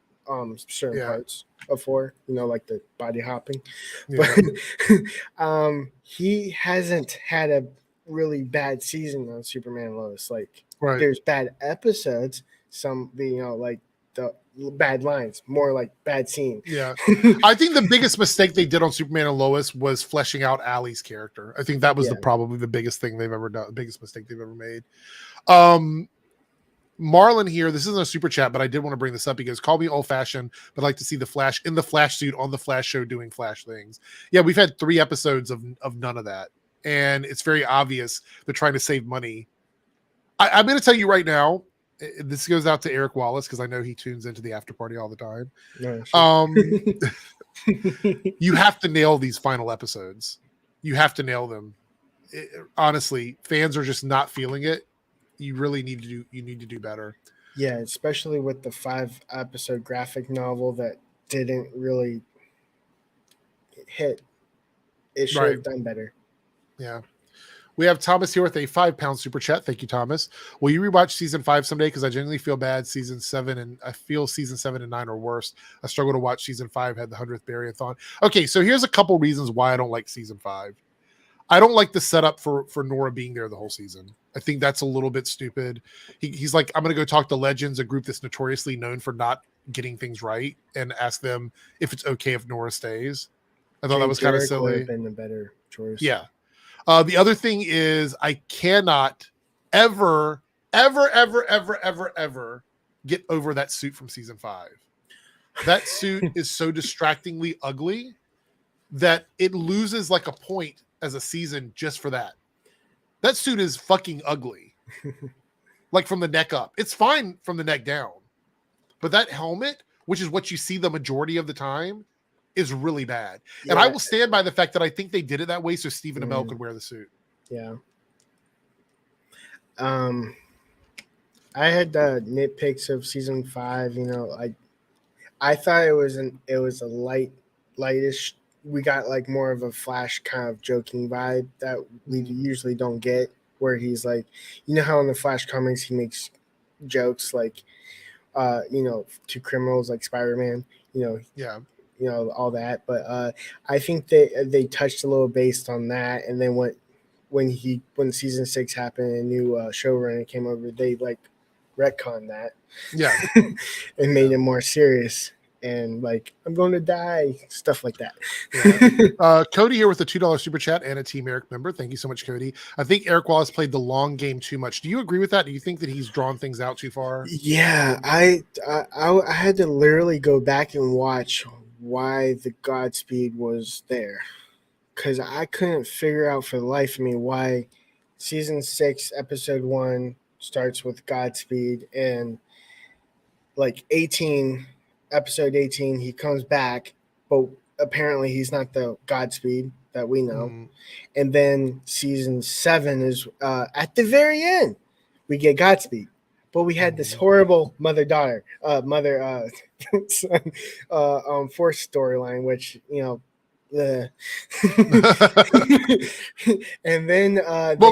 certain parts of 4, like the body hopping. Yeah. But he hasn't had a really bad season on Superman and Lois. Like, there's bad episodes, some, like the bad lines, more like bad scene. Yeah. I think the biggest mistake they did on Superman and Lois was fleshing out Allie's character. I think that was probably the biggest thing they've ever done, the biggest mistake they've ever made. Marlon here, this isn't a super chat, but I did want to bring this up because call me old fashioned, but I'd like to see the Flash in the Flash suit on the Flash show doing Flash things. Yeah, we've had 3 episodes of none of that. And it's very obvious they're trying to save money. I'm going to tell you right now, this goes out to Eric Wallace because I know he tunes into the after party all the time. Yeah, sure. You have to nail these final episodes. You have to nail them. Honestly, fans are just not feeling it. You really need to do better. Yeah, especially with the 5-episode graphic novel that didn't really hit. It should have done better. Yeah. We have Thomas here with a £5 super chat. Thank you, Thomas. Will you rewatch season 5 someday? Because I genuinely feel bad. Season 7 and I feel season 7 and 9 are worse. I struggle to watch season 5. Had the 100th Barryathon. Okay, so here's a couple reasons why I don't like season 5. I don't like the setup for Nora being there the whole season. I think that's a little bit stupid. He's like, I'm going to go talk to Legends, a group that's notoriously known for not getting things right, and ask them if it's okay if Nora stays. I thought that was kind of silly. Would have been a better choice. Yeah. The other thing is I cannot ever get over that suit from season 5. That suit is so distractingly ugly that it loses like a point as a season just for that. That suit is fucking ugly. Like from the neck up. It's fine from the neck down. But that helmet, which is what you see the majority of the time, is really bad. Yeah. And I will stand by the fact that I think they did it that way so Stephen Amell could wear the suit. Yeah. I had nitpicks of season 5, I thought it was a lightish. We got like more of a Flash kind of joking vibe that we usually don't get, where he's like, how in the Flash comics he makes jokes like to criminals like Spider-Man, all that. But I think they touched a little based on that, and then when season 6 happened and new showrunner came over, they like retconned that, and made it more serious. And like, I'm going to die, stuff like that. Yeah. Cody here with a $2 super chat and a Team Eric member. Thank you so much, Cody. I think Eric Wallace played the long game too much. Do you agree with that? Do you think that he's drawn things out too far? Yeah, I had to literally go back and watch why the Godspeed was there, because I couldn't figure out for the life of me why season 6, episode 1 starts with Godspeed, and like episode 18, he comes back, but apparently he's not the Godspeed that we know. And then season 7 is at the very end, we get Godspeed. But we had this horrible mother-son force storyline, which, and then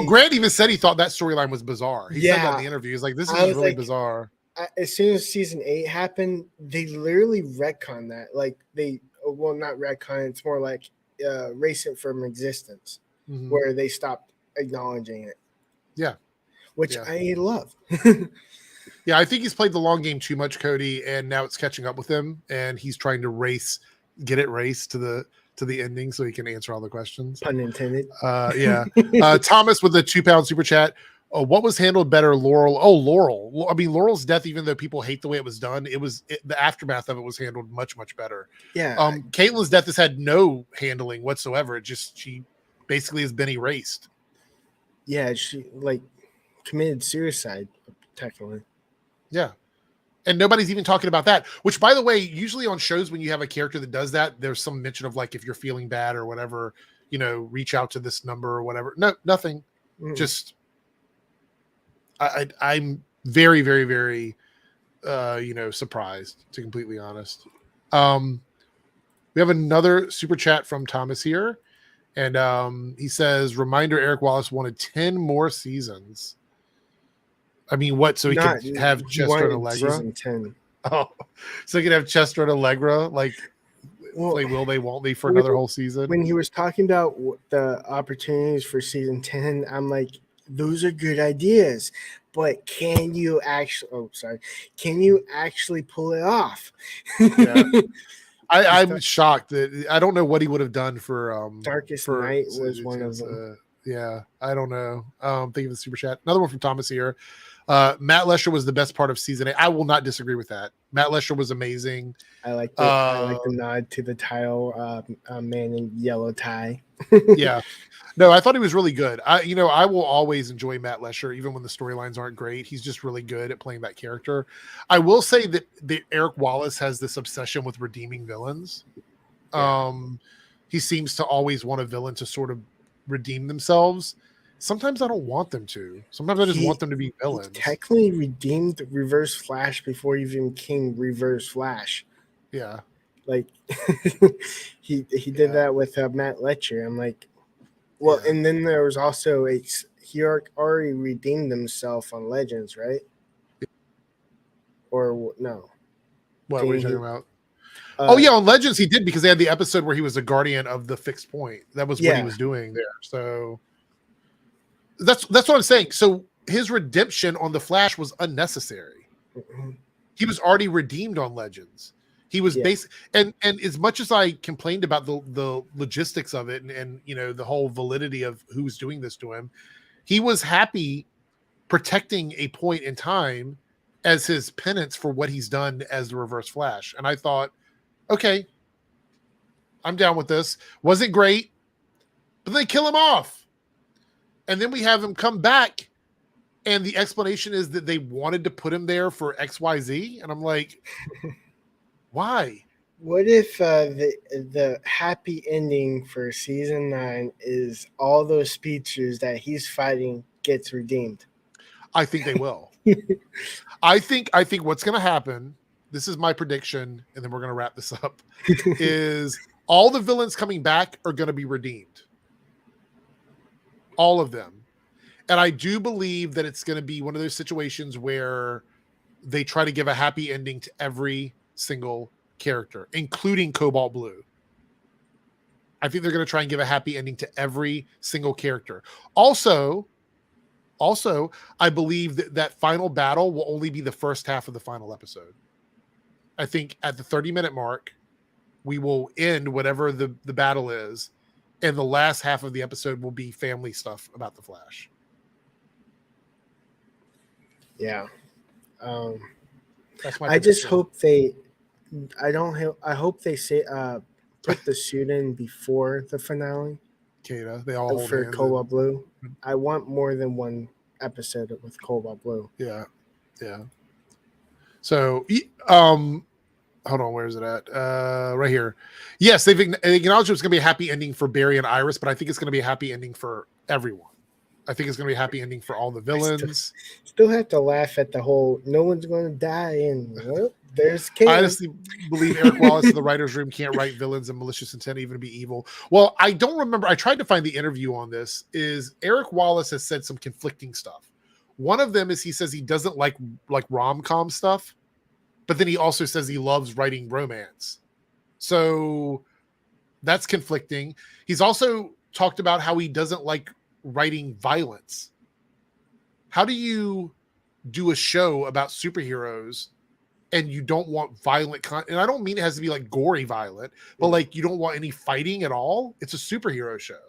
Grant even said he thought that storyline was bizarre. He said that in the interview. He's like, this is really bizarre. As soon as season 8 happened, they literally retconned that. Like not retcon, it's more like erase it from existence, where they stopped acknowledging it. Yeah. Which I love. Yeah, I think he's played the long game too much, Cody, and now it's catching up with him, and he's trying to get it raced to to the ending so he can answer all the questions. Pun intended. Yeah. Thomas with the £2 super chat. What was handled better, Laurel? Oh, Laurel. I mean, Laurel's death, even though people hate the way it was done, the aftermath of it was handled much, much better. Yeah. Caitlyn's death has had no handling whatsoever. She basically has been erased. Yeah, she committed suicide, technically. Yeah. And nobody's even talking about that, which, by the way, usually on shows when you have a character that does that, there's some mention of if you're feeling bad or whatever, reach out to this number or whatever. No, nothing. Just I'm very, very, very, surprised, to be completely honest. We have another super chat from Thomas here. And he says, reminder, Eric Wallace wanted 10 more seasons. I mean, what? So he could have Chester and Allegra? Season 10. Oh, so he could have Chester and Allegra, they will, they won't be for another whole season. When he was talking about the opportunities for season 10, I'm like, those are good ideas. But can you actually pull it off? Yeah. I'm shocked that I don't know what he would have done for Darkest Night was one of them. Yeah, I don't know. Think of the super chat. Another one from Thomas here. Matt Lesher was the best part of season 8. I will not disagree with that. Matt Lesher was amazing. I like the nod to the title man in yellow tie. Yeah. No, I thought he was really good. I will always enjoy Matt Lesher, even when the storylines aren't great. He's just really good at playing that character. I will say that Eric Wallace has this obsession with redeeming villains. Yeah. He seems to always want a villain to sort of redeem themselves. Sometimes I don't want them to. Sometimes I just want them to be villains. He technically redeemed Reverse Flash before even King Reverse Flash. Yeah. He did that with Matt Letcher. I'm like, well, yeah. And then there was also he already redeemed himself on Legends, right? Or no? What were you talking about? On Legends he did, because they had the episode where he was a guardian of the fixed point. That was what he was doing there. So that's what I'm saying. So his redemption on the Flash was unnecessary. Mm-hmm. He was already redeemed on Legends. He was and as much as I complained about the logistics of it and the whole validity of who's doing this to him, he was happy protecting a point in time as his penance for what he's done as the Reverse Flash. And I thought, okay, I'm down with this. Wasn't great, but they kill him off. And then we have him come back, and the explanation is that they wanted to put him there for XYZ. And I'm like, why? What if the happy ending for season 9 is all those speedsters that he's fighting gets redeemed? I think they will. I think what's going to happen, this is my prediction, and then we're going to wrap this up, is all the villains coming back are going to be redeemed. All of them. And I do believe that it's going to be one of those situations where they try to give a happy ending to every single character, including Cobalt Blue. I think they're going to try and give a happy ending to every single character. Also, I believe that final battle will only be the first half of the final episode. I think at the 30-minute mark, we will end whatever the battle is, and the last half of the episode will be family stuff about the Flash. Yeah. That's my I just hope they I hope they say put the suit in before the finale. Kata, they all hold for hands Cobalt Blue. I want more than one episode with Cobalt Blue. Yeah. So, hold on, where is it at? Right here. Yes, they've acknowledged it's going to be a happy ending for Barry and Iris, but I think it's going to be a happy ending for everyone. I think it's going to be a happy ending for all the villains. Still have to laugh at the whole no one's going to die and there's Caitlyn. I honestly believe Eric Wallace in the writer's room can't write villains and malicious intent even to be evil. Well, I don't remember. I tried to find the interview on this. Is Eric Wallace has said some conflicting stuff. One of them is he says he doesn't like rom-com stuff, but then he also says he loves writing romance. So that's conflicting. He's also talked about how he doesn't like writing violence. How do you do a show about superheroes and you don't want violent and I don't mean it has to be like gory violent, but like you don't want any fighting at all. It's a superhero show.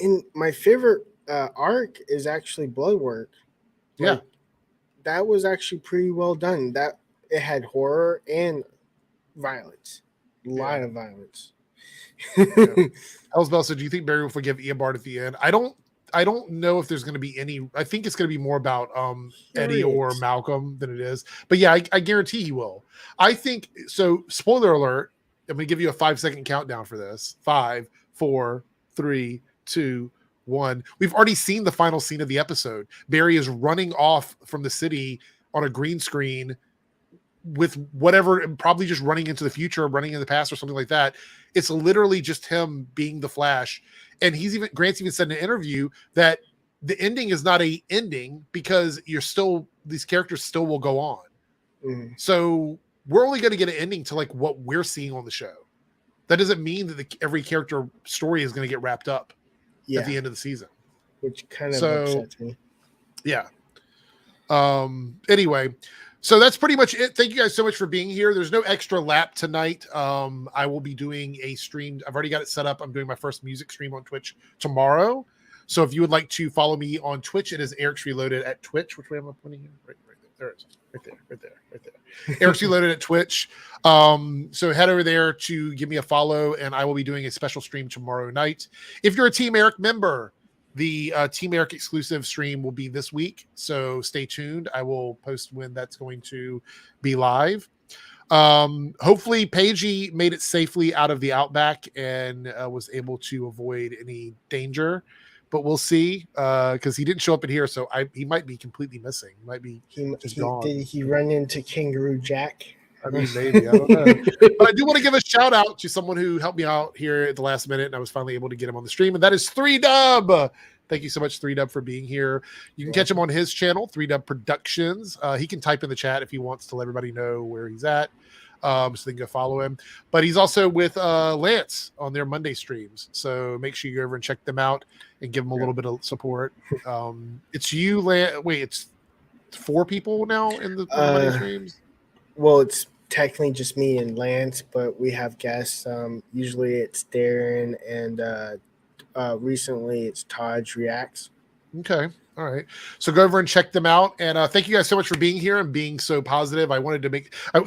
And my favorite arc is actually Bloodwork. Yeah. That was actually pretty well done. That it had horror and violence. A lot of violence. Elsbell said, do you think Barry will forgive Eobard at the end? I don't know if there's going to be any. I think it's going to be more about Eddie or Malcolm than it is. But yeah, I guarantee he will. I think so. Spoiler alert. I'm going to give you a 5-second countdown for this. 5, 4, 3, 2, 1. We've already seen the final scene of the episode. Barry is running off from the city on a green screen with whatever, probably just running into the future, running in the past or something like that. It's literally just him being the Flash. And Grant's even said in an interview that the ending is not a ending because these characters still will go on. Mm-hmm. So we're only going to get an ending to like what we're seeing on the show. That doesn't mean that every character story is going to get wrapped up at the end of the season, which kind of upsets me. Yeah. Anyway, so that's pretty much it. Thank you guys so much for being here. There's no extra lap tonight. I will be doing a stream. I've already got it set up. I'm doing my first music stream on Twitch tomorrow. So if you would like to follow me on Twitch, it is Eric's Reloaded at Twitch. Which way am I pointing here? Right there. There it is. Right there. Eric's Reloaded at Twitch. So head over there to give me a follow, and I will be doing a special stream tomorrow night. If you're a Team Eric member, the Team Eric exclusive stream will be this week, so stay tuned. I will post when that's going to be live. Hopefully Paigey made it safely out of the Outback and was able to avoid any danger, but we'll see because he didn't show up in here, so he might be completely missing. He might be just gone. Did he run into Kangaroo Jack? I mean, maybe. I don't know. But I do want to give a shout out to someone who helped me out here at the last minute, and I was finally able to get him on the stream, and that is 3Dub. Thank you so much, 3Dub, for being here. You can catch him on his channel, 3Dub Productions. He can type in the chat if he wants to let everybody know where he's at, so they can go follow him. But he's also with Lance on their Monday streams, so make sure you go over and check them out and give them a little bit of support. It's you, Lance. Wait, it's 4 people now in the Monday streams? Well, it's technically just me and Lance, but we have guests. Usually it's Darren, and recently it's Taj Reacts. Okay. All right. So go over and check them out. And thank you guys so much for being here and being so positive. I wanted to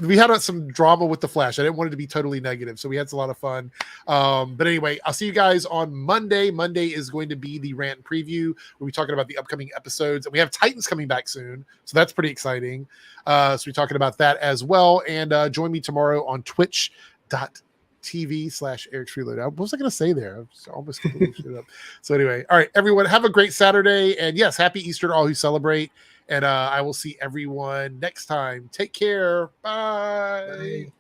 we had some drama with the Flash. I didn't want it to be totally negative. So we had a lot of fun. But anyway, I'll see you guys on Monday. Monday is going to be the rant preview. We'll be talking about the upcoming episodes. And we have Titans coming back soon. So that's pretty exciting. So we're talking about that as well. And join me tomorrow on twitch.tv/Eric's Reloaded. What was I going to say there? I almost completely screwed up. So anyway, all right, everyone, have a great Saturday. And yes, happy Easter to all who celebrate. And I will see everyone next time. Take care. Bye.